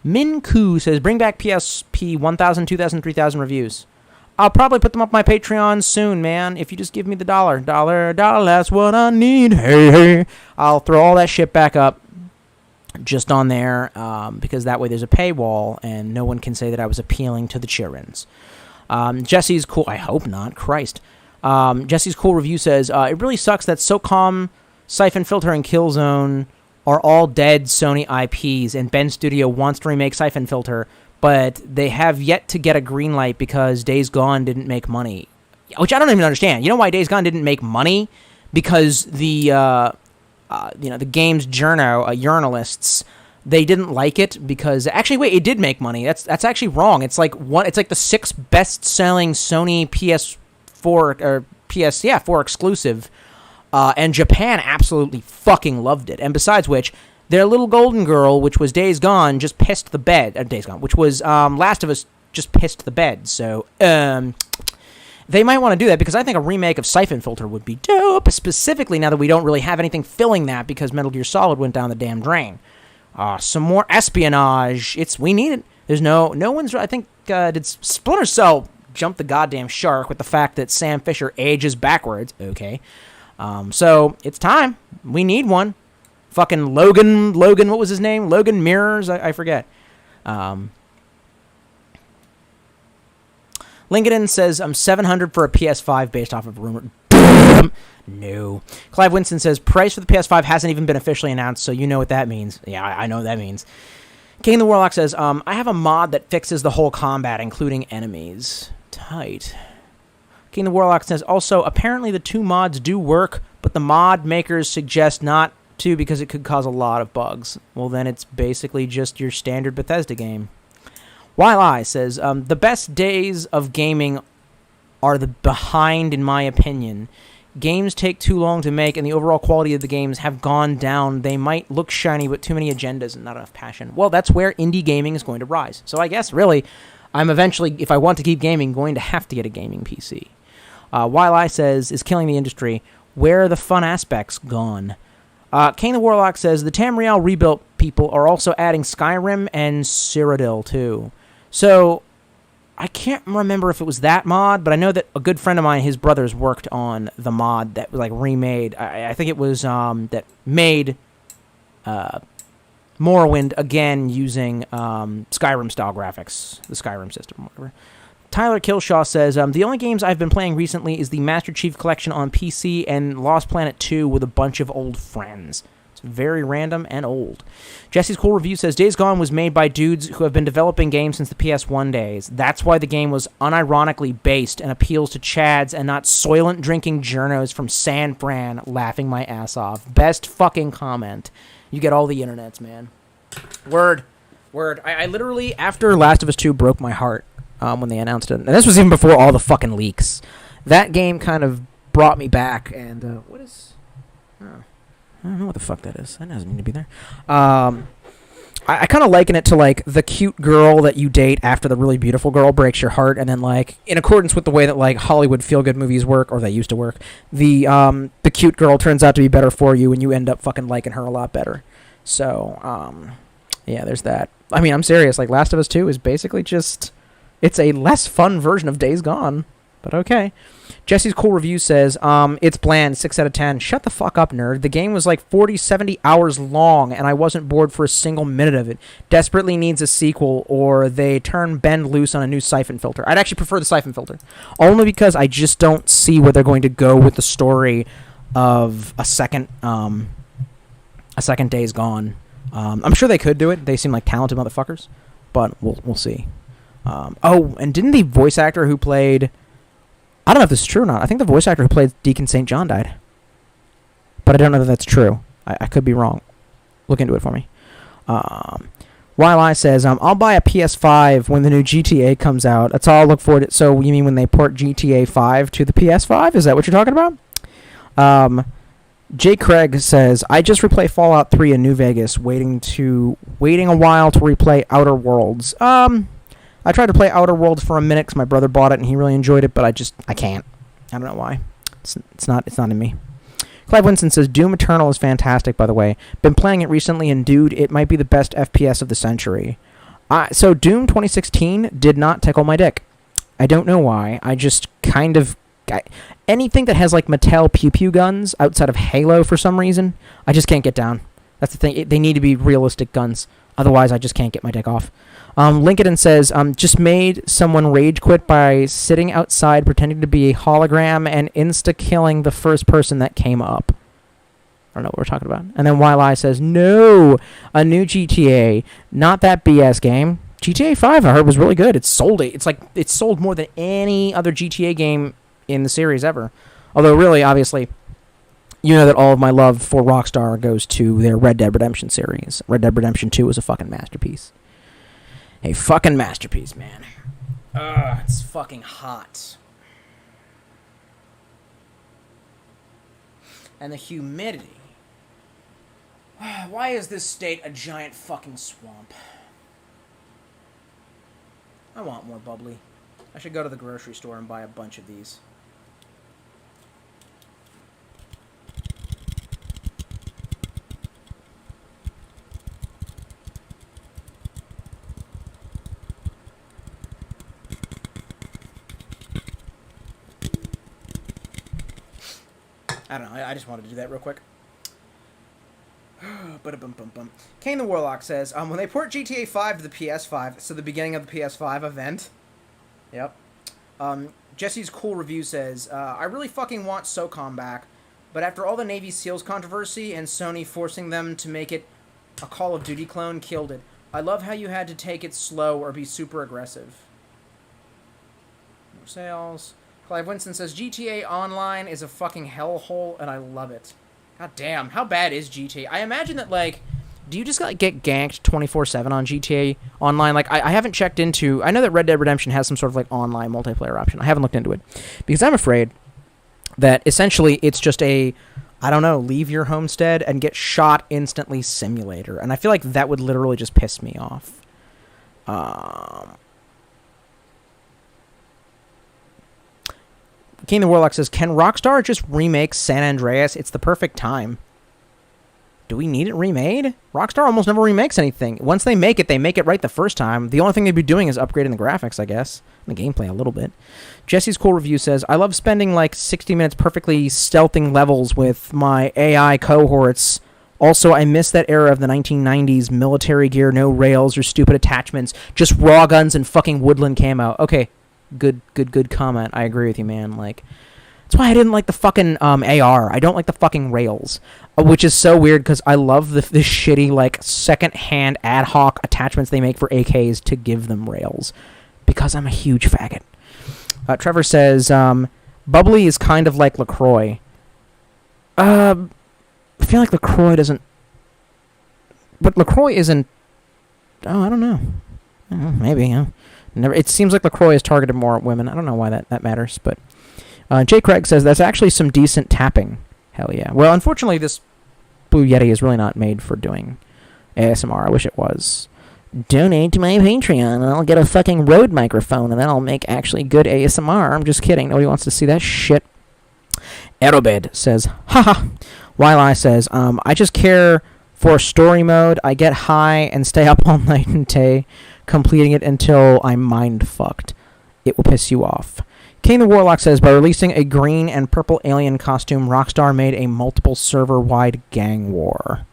Speaker 2: Min Koo says, bring back PSP 1,000, 2,000, 3,000 reviews. I'll probably put them up my Patreon soon, man. If you just give me the dollar, that's what I need. Hey. I'll throw all that shit back up just on there, because that way there's a paywall and no one can say that I was appealing to the childrens. Jesse's Cool... I hope not. Christ. Jesse's Cool Review says, it really sucks that SOCOM, Siphon Filter, and Killzone are all dead Sony IPs, and Ben Studio wants to remake Siphon Filter, but they have yet to get a green light because Days Gone didn't make money. Which I don't even understand. You know why Days Gone didn't make money? Because the game's journalists, they didn't like it because... Actually, wait, it did make money. That's actually wrong. It's like the sixth best-selling Sony PS4 or PS4 exclusive. And Japan absolutely fucking loved it. And besides which, their little golden girl, which was Days Gone, just pissed the bed. Days Gone, which was Last of Us, just pissed the bed. So, they might want to do that because I think a remake of Siphon Filter would be dope, specifically now that we don't really have anything filling that because Metal Gear Solid went down the damn drain. Some more espionage. We need it. There's no one's... I think, did Splinter Cell jump the goddamn shark with the fact that Sam Fisher ages backwards? Okay. So, it's time. We need one. Fucking Logan, what was his name? Logan Mirrors? I forget. Lincoln says, I'm $700 for a PS5 based off of rumor. No. Clive Winston says, price for the PS5 hasn't even been officially announced, so you know what that means. Yeah, I know what that means. King the Warlock says, I have a mod that fixes the whole combat, including enemies. Tight. King the Warlock says, also, apparently the 2 mods do work, but the mod makers suggest not to because it could cause a lot of bugs. Well, then it's basically just your standard Bethesda game. While I says, the best days of gaming are the behind, in my opinion. Games take too long to make, and the overall quality of the games have gone down. They might look shiny, but too many agendas and not enough passion. Well, that's where indie gaming is going to rise. So I guess, really, I'm eventually, if I want to keep gaming, going to have to get a gaming PC. While I says, is killing the industry. Where are the fun aspects gone? Kane the Warlock says, the Tamriel rebuilt people are also adding Skyrim and Cyrodiil, too. So, I can't remember if it was that mod, but I know that a good friend of mine, his brothers, worked on the mod that was, like, remade. I think it was, that made Morrowind again using Skyrim-style graphics, the Skyrim system, whatever. Tyler Killshaw says, the only games I've been playing recently is the Master Chief Collection on PC and Lost Planet 2 with a bunch of old friends. It's very random and old. Jesse's Cool Review says, Days Gone was made by dudes who have been developing games since the PS1 days. That's why the game was unironically based and appeals to Chads and not soylent drinking journos from San Fran laughing my ass off. Best fucking comment. You get all the internets, man. Word. I literally, after Last of Us 2 broke my heart when they announced it, and this was even before all the fucking leaks, that game kind of brought me back, and, what is... Oh. I don't know what the fuck that is. That doesn't need to be there. I kind of liken it to, like, the cute girl that you date after the really beautiful girl breaks your heart, and then, like, in accordance with the way that, like, Hollywood feel-good movies work, or they used to work, the cute girl turns out to be better for you, and you end up fucking liking her a lot better. So, yeah, there's that. I mean, I'm serious. Like, Last of Us 2 is basically just... It's a less fun version of Days Gone, but okay. Jesse's Cool Review says, it's bland, 6 out of 10. Shut the fuck up, nerd. The game was like 40, 70 hours long, and I wasn't bored for a single minute of it. Desperately needs a sequel, or they turn Bend loose on a new siphon filter. I'd actually prefer the siphon filter, only because I just don't see where they're going to go with the story of a second Days Gone. I'm sure they could do it. They seem like talented motherfuckers, but we'll see. Oh, and didn't the voice actor who played... I don't know if this is true or not. I think the voice actor who played Deacon St. John died. But I don't know that that's true. I could be wrong. Look into it for me. While I says, I'll buy a PS5 when the new GTA comes out. That's all I'll look forward to. So you mean when they port GTA 5 to the PS5? Is that what you're talking about? Jay Craig says, I just replay Fallout 3 in New Vegas, waiting a while to replay Outer Worlds. I tried to play Outer Worlds for a minute because my brother bought it and he really enjoyed it, but I can't. I don't know why. It's not in me. Clive Winston says, Doom Eternal is fantastic, by the way. Been playing it recently, and dude, it might be the best FPS of the century. So Doom 2016 did not tickle my dick. I don't know why. I just kind of... anything that has, like, Mattel pew-pew guns outside of Halo for some reason, I just can't get down. That's the thing. They need to be realistic guns. Otherwise, I just can't get my dick off. Lincoln says, just made someone rage quit by sitting outside pretending to be a hologram and insta-killing the first person that came up. I don't know what we're talking about. And then Wildeye says, no, a new GTA, not that BS game. GTA 5, I heard, was really good. It sold it. It's sold more than any other GTA game in the series ever. Although, really, obviously, you know that all of my love for Rockstar goes to their Red Dead Redemption series. Red Dead Redemption 2 is a fucking masterpiece. A fucking masterpiece, man. It's fucking hot. And the humidity. Why is this state a giant fucking swamp? I want more bubbly. I should go to the grocery store and buy a bunch of these. I don't know. I just wanted to do that real quick. Kane the Warlock says, when they port GTA 5 to the PS5, so the beginning of the PS5 event, yep,
Speaker 1: Jesse's Cool Review says, I really fucking want SOCOM back, but after all the Navy SEALs controversy and Sony forcing them to make it a Call of Duty clone, killed it. I love how you had to take it slow or be super aggressive. More sales. Clive Winston says, GTA Online is a fucking hellhole, and I love it. God damn, how bad is GTA? I imagine that, like, do you just, like, get ganked 24/7 on GTA Online? Like, I haven't checked into... I know that Red Dead Redemption has some sort of, like, online multiplayer option. I haven't looked into it. Because I'm afraid that, essentially, it's just a, I don't know, leave your homestead and get shot instantly simulator. And I feel like that would literally just piss me off. King the Warlock says, can Rockstar just remake San Andreas? It's the perfect time. Do we need it remade? Rockstar almost never remakes anything. Once they make it right the first time. The only thing they'd be doing is upgrading the graphics, I guess. The gameplay a little bit. Jesse's Cool Review says, I love spending like 60 minutes perfectly stealthing levels with my AI cohorts. Also, I miss that era of the 1990s military gear, no rails or stupid attachments, just raw guns and fucking woodland camo. Okay, good comment. I agree with you, man. Like, that's why I didn't like the fucking AR. I don't like the fucking rails, which is so weird because I love the shitty like second-hand ad hoc attachments they make for AKs to give them rails because I'm a huge faggot. Trevor says, bubbly is kind of like LaCroix. I feel like LaCroix doesn't... But LaCroix isn't... Oh, I don't know. Maybe, yeah. Never. It seems like LaCroix is targeted more at women. I don't know why that matters, but... Jay Craig says, that's actually some decent tapping. Hell yeah. Well, unfortunately, this Blue Yeti is really not made for doing ASMR. I wish it was. Donate to my Patreon, and I'll get a fucking Rode microphone, and then I'll make actually good ASMR. I'm just kidding. Nobody wants to see that shit. Aerobed says, haha. Wildeye says, I just care for story mode. I get high and stay up all night and day, completing it until I'm mind-fucked. It will piss you off. King the Warlock says, by releasing a green and purple alien costume, Rockstar made a multiple server-wide gang war.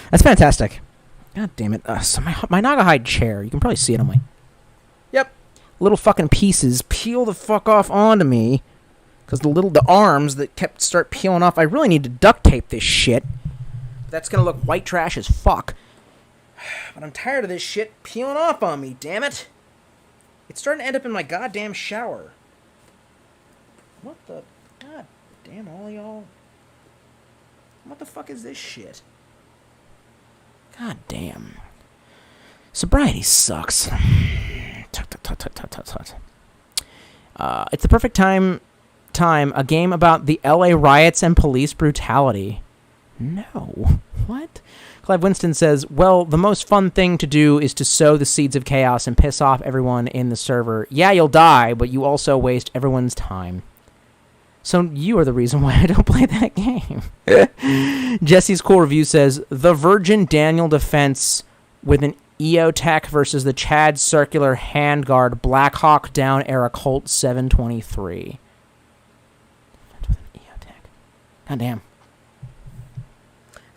Speaker 1: That's fantastic. God damn it. So my Nagahide chair, you can probably see it on my... Yep. Little fucking pieces peel the fuck off onto me. Because the arms that start peeling off, I really need to duct tape this shit. That's gonna look white trash as fuck. But I'm tired of this shit peeling off on me, damn it. It's starting to end up in my goddamn shower. What the... God damn all y'all. What the fuck is this shit? God damn. Sobriety sucks. It's the perfect time. A game about the LA riots and police brutality. No. What? Clive Winston says, well, the most fun thing to do is to sow the seeds of chaos and piss off everyone in the server. Yeah, you'll die, but you also waste everyone's time. So you are the reason why I don't play that game. Jesse's Cool Review says, the Virgin Daniel defense with an EOTech versus the Chad Circular Handguard Blackhawk Down era Colt 723. God damn.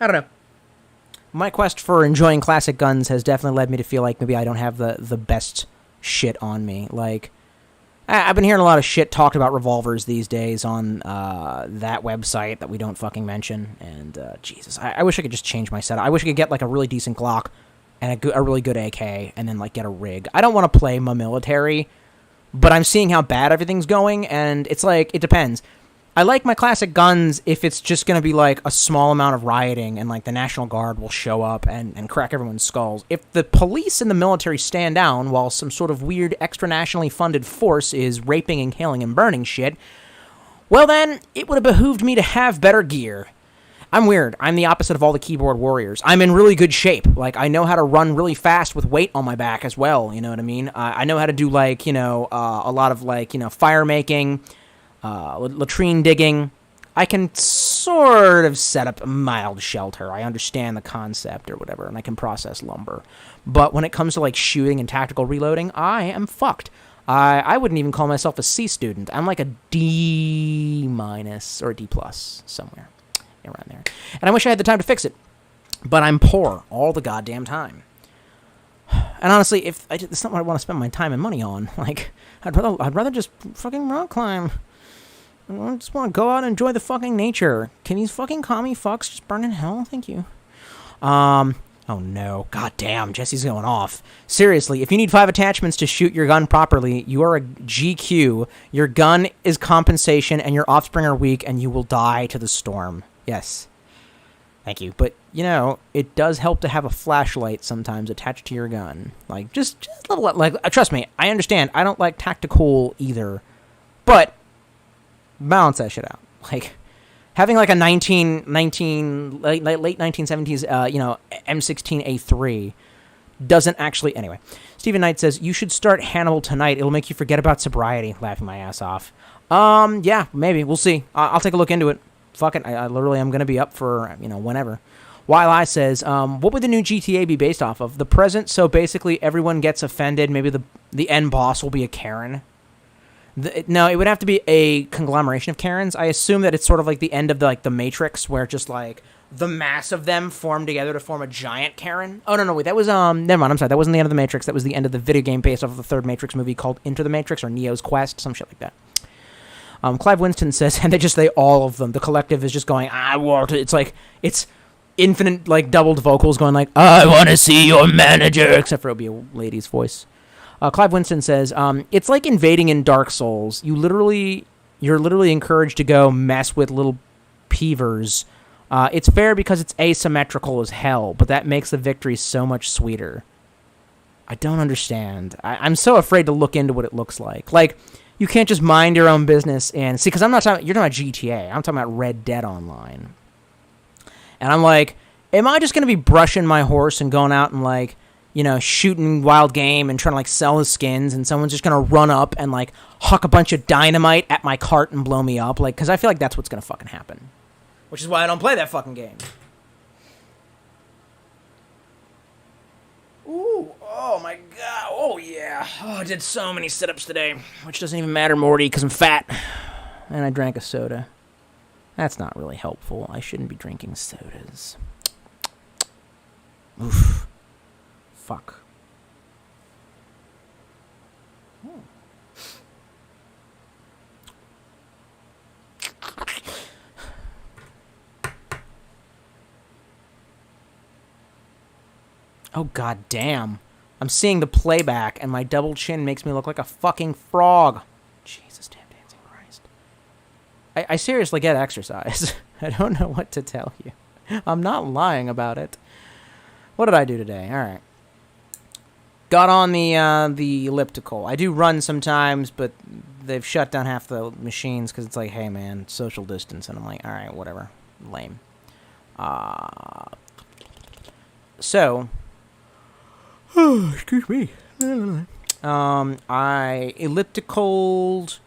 Speaker 1: I don't know. My quest for enjoying classic guns has definitely led me to feel like maybe I don't have the best shit on me. Like, I've been hearing a lot of shit talked about revolvers these days on that website that we don't fucking mention. And, Jesus, I wish I could just change my setup. I wish I could get, like, a really decent Glock and a really good AK and then, like, get a rig. I don't want to play my military, but I'm seeing how bad everything's going, and it's like, it depends. I like my classic guns if it's just going to be, like, a small amount of rioting and, like, the National Guard will show up and crack everyone's skulls. If the police and the military stand down while some sort of weird extra-nationally funded force is raping and killing and burning shit, well, then, it would have behooved me to have better gear. I'm weird. I'm the opposite of all the keyboard warriors. I'm in really good shape. Like, I know how to run really fast with weight on my back as well, you know what I mean? I know how to do, like, you know, a lot of, like, you know, fire making... latrine digging. I can sort of set up a mild shelter. I understand the concept or whatever, and I can process lumber. But when it comes to, like, shooting and tactical reloading, I am fucked. I wouldn't even call myself a C student. I'm like a D- or a D+, somewhere around there. And I wish I had the time to fix it. But I'm poor all the goddamn time.
Speaker 2: And honestly, it's not what I want to spend my time and money on. Like, I'd rather just fucking rock climb. I just want to go out and enjoy the fucking nature. Can these fucking commie fucks just burn in hell? Thank you. Oh no. God damn, Jesse's going off. Seriously, if you need 5 attachments to shoot your gun properly, you are a GQ. Your gun is compensation, and your offspring are weak, and you will die to the storm. Yes. Thank you. But, you know, it does help to have a flashlight sometimes attached to your gun. Like, just a little, like, trust me, I understand. I don't like tactical either. But, balance that shit out. Like, having like a late 1970s, M16A3 doesn't actually... Anyway, Stephen Knight says, you should start Hannibal tonight. It'll make you forget about sobriety. Laughing my ass off. Yeah, maybe. We'll see. I'll take a look into it. Fuck it. I literally am going to be up for, whenever. While I says, what would the new GTA be based off of? The present, so basically everyone gets offended. Maybe the end boss will be a Karen. No, it would have to be a conglomeration of Karens. I assume that it's sort of like the end of the Matrix, where just like the mass of them form together to form a giant Karen. Oh no, wait, that was never mind. I'm sorry, that wasn't the end of the Matrix. That was the end of the video game based off of the third Matrix movie called Into the Matrix or Neo's Quest, some shit like that. Clive Winston says, and they all of them. The collective is just going, I want to. It's like it's infinite like doubled vocals going like, I want to see your manager, except for it'll be a lady's voice. Clive Winston says, it's like invading in Dark Souls. You're literally encouraged to go mess with little peevers. It's fair because it's asymmetrical as hell, but that makes the victory so much sweeter. I don't understand. I'm so afraid to look into what it looks like. Like, you can't just mind your own business and... See, because you're talking about GTA. I'm talking about Red Dead Online. And I'm like, am I just going to be brushing my horse and going out and, like... shooting wild game and trying to, like, sell the skins, and someone's just gonna run up and, like, huck a bunch of dynamite at my cart and blow me up, like, because I feel like that's what's gonna fucking happen. Which is why I don't play that fucking game. Ooh, oh my god, oh yeah. Oh, I did so many sit-ups today, which doesn't even matter, Morty, because I'm fat. And I drank a soda. That's not really helpful. I shouldn't be drinking sodas. Oof. Fuck. Oh, god damn. I'm seeing the playback, and my double chin makes me look like a fucking frog. Jesus damn dancing Christ. I seriously get exercise. I don't know what to tell you. I'm not lying about it. What did I do today? Alright. Got on the elliptical. I do run sometimes, but they've shut down half the machines because it's like, hey man, social distance, and I'm like, all right, whatever, lame. So, excuse me. I ellipticaled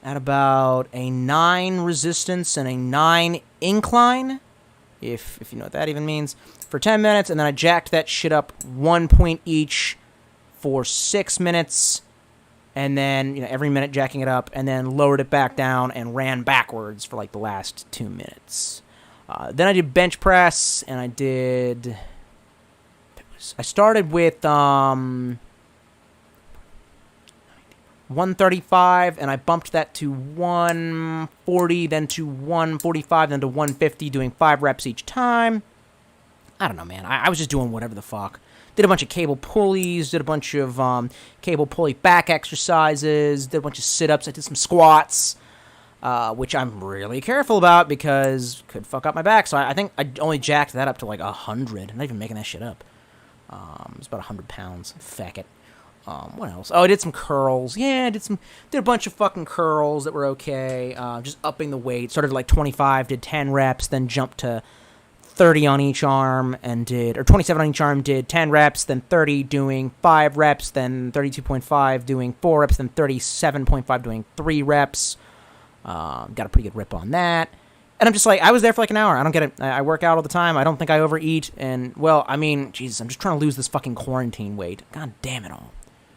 Speaker 2: at about a 9 resistance and a 9 incline, if you know what that even means, for 10 minutes, and then I jacked that shit up 1 point each for 6 minutes, and then, every minute jacking it up, and then lowered it back down and ran backwards for, like, the last 2 minutes. Then I did bench press, and I started with 135, and I bumped that to 140, then to 145, then to 150, doing 5 reps each time. I don't know, man. I was just doing whatever the fuck. Did a bunch of cable pulleys, did a bunch of cable pulley back exercises, did a bunch of sit-ups, I did some squats, which I'm really careful about because could fuck up my back. So I think I only jacked that up to like 100. I'm not even making that shit up. It's about 100 pounds. Feck it. What else? Oh, I did some curls. Yeah, I did a bunch of fucking curls that were okay. Just upping the weight. Started at like 25, did 10 reps, then jumped to 30 on each arm and 27 on each arm, did 10 reps, then 30 doing 5 reps, then 32.5 doing 4 reps, then 37.5 doing 3 reps. Got a pretty good rip on that. And I'm just like, I was there for like an hour. I don't get it. I work out all the time. I don't think I overeat. And, well, I mean, Jesus, I'm just trying to lose this fucking quarantine weight. God damn it all.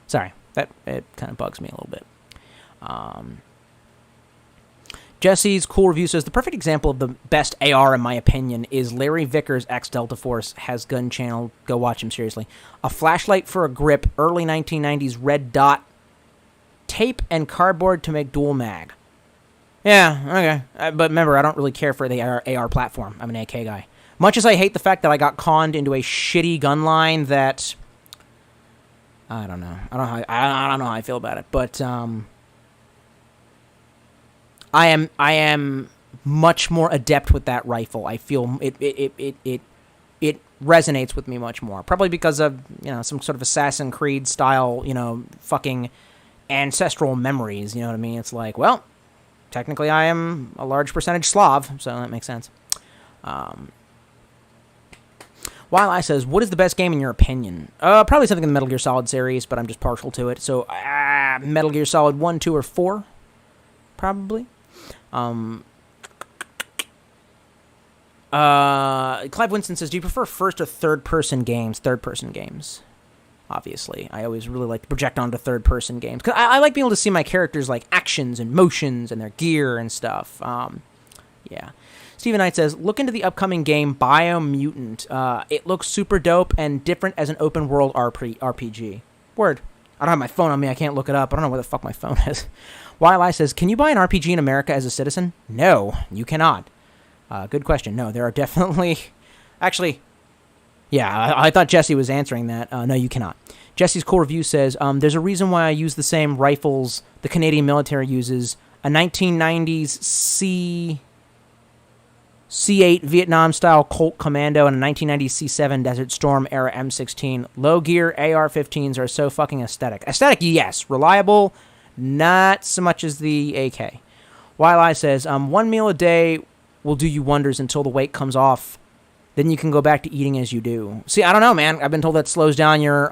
Speaker 2: Sorry. It kind of bugs me a little bit. Jesse's Cool Review says, the perfect example of the best AR, in my opinion, is Larry Vickers' X Delta Force has gun channel. Go watch him, seriously. A flashlight for a grip, early 1990s red dot, tape and cardboard to make dual mag. Yeah, okay. But remember, I don't really care for the AR platform. I'm an AK guy. Much as I hate the fact that I got conned into a shitty gun line that... I don't know. I don't know how I feel about it. But, I am much more adept with that rifle. I feel it resonates with me much more. Probably because of, some sort of Assassin's Creed style, fucking ancestral memories. You know what I mean? It's like, well, technically I am a large percentage Slav, so that makes sense. While I says, what is the best game in your opinion? Probably something in the Metal Gear Solid series, but I'm just partial to it. So, Metal Gear Solid 1, 2, or 4, probably. Clive Winston says, do you prefer first or third-person games? Third-person games, obviously. I always really like to project onto third-person games. Because I like being able to see my characters' like actions and motions and their gear and stuff. Yeah. Stephen Knight says, look into the upcoming game Biomutant. It looks super dope and different as an open-world RPG. Word. I don't have my phone on me. I can't look it up. I don't know where the fuck my phone is. YLI says, can you buy an RPG in America as a citizen? No, you cannot. Good question. No, there are definitely... Actually, yeah, I thought Jesse was answering that. No, you cannot. Jesse's Cool Review says, there's a reason why I use the same rifles the Canadian military uses. A 1990s C8 Vietnam-style Colt Commando and a 1990s C7 Desert Storm era M16. Low gear AR-15s are so fucking aesthetic. Aesthetic, yes. Reliable, not so much as the AK. YLI says, one meal a day will do you wonders until the weight comes off. Then you can go back to eating as you do. See, I don't know, man. I've been told that slows down your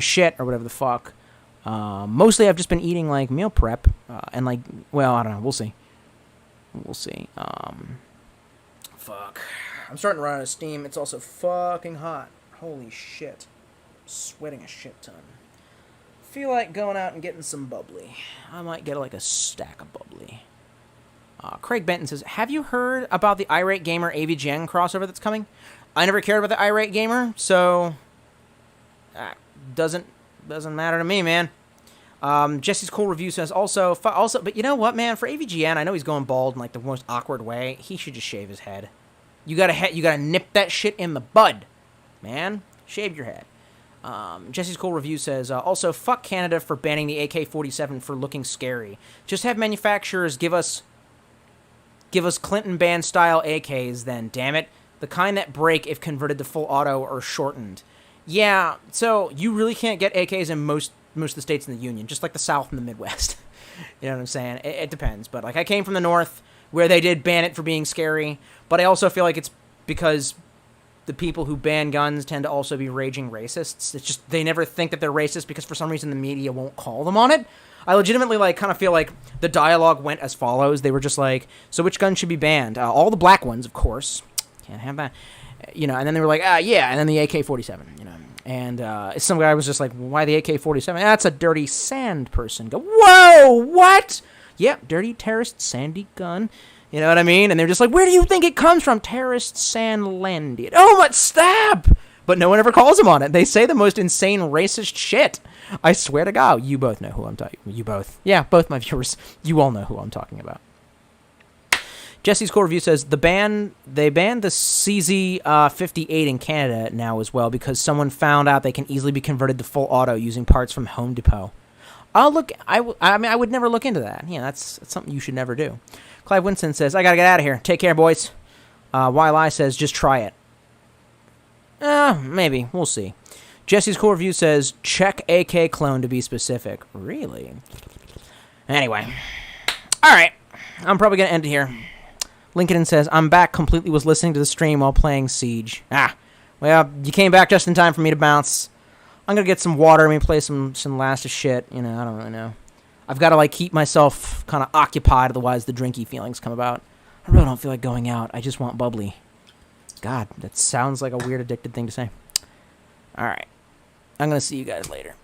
Speaker 2: shit or whatever the fuck. Mostly I've just been eating, like, meal prep. And, like, well, I don't know. We'll see. We'll see. Fuck. I'm starting to run out of steam. It's also fucking hot. Holy shit. Sweating a shit ton. Feel like going out and getting some bubbly. I might get like a stack of bubbly. Craig Benton says, have you heard about the Irate Gamer AVGN crossover that's coming? I never cared about the Irate Gamer, so doesn't matter to me, man. Jesse's Cool Review says also, but you know what, man? For AVGN, I know he's going bald in like the most awkward way. He should just shave his head. You gotta nip that shit in the bud, man. Shave your head. Jesse's Cool Review says, also, fuck Canada for banning the AK-47 for looking scary. Just have manufacturers give us Clinton band style AKs then, damn it. The kind that break if converted to full auto or shortened. Yeah, so you really can't get AKs in most of the states in the Union, just like the South and the Midwest. You know what I'm saying? It depends. But, like, I came from the North, where they did ban it for being scary, but I also feel like it's because the people who ban guns tend to also be raging racists. It's just, they never think that they're racist because for some reason the media won't call them on it. I legitimately, like, kind of feel like the dialogue went as follows. They were just like, so which guns should be banned? All the black ones, of course. Can't have that. And then they were like, yeah, and then the AK-47, And some guy was just like, why the AK-47? That's a dirty sand person. Go, whoa, what? Yep, dirty terrorist sandy gun. You know what I mean? And they're just like, where do you think it comes from? Terrorist sand landed. Oh, what stab! But no one ever calls them on it. They say the most insane racist shit. I swear to God, you both know who I'm talking about. You both. Yeah, both my viewers. You all know who I'm talking about. Jesse's Core Review says, they banned the CZ58 in Canada now as well because someone found out they can easily be converted to full auto using parts from Home Depot. I would never look into that. Yeah, that's something you should never do. Clive Winston says, I gotta get out of here. Take care, boys. YLI says, just try it. Maybe. We'll see. Jesse's Core Review says, check AK clone to be specific. Really? Anyway. Alright. I'm probably gonna end it here. Lincoln says, I'm back, completely was listening to the stream while playing Siege. Well, you came back just in time for me to bounce. I'm gonna get some water, maybe play some last of shit. I don't really know. I've got to, like, keep myself kind of occupied, otherwise the drinky feelings come about. I really don't feel like going out. I just want bubbly. God, that sounds like a weird addicted thing to say. Alright. I'm gonna see you guys later.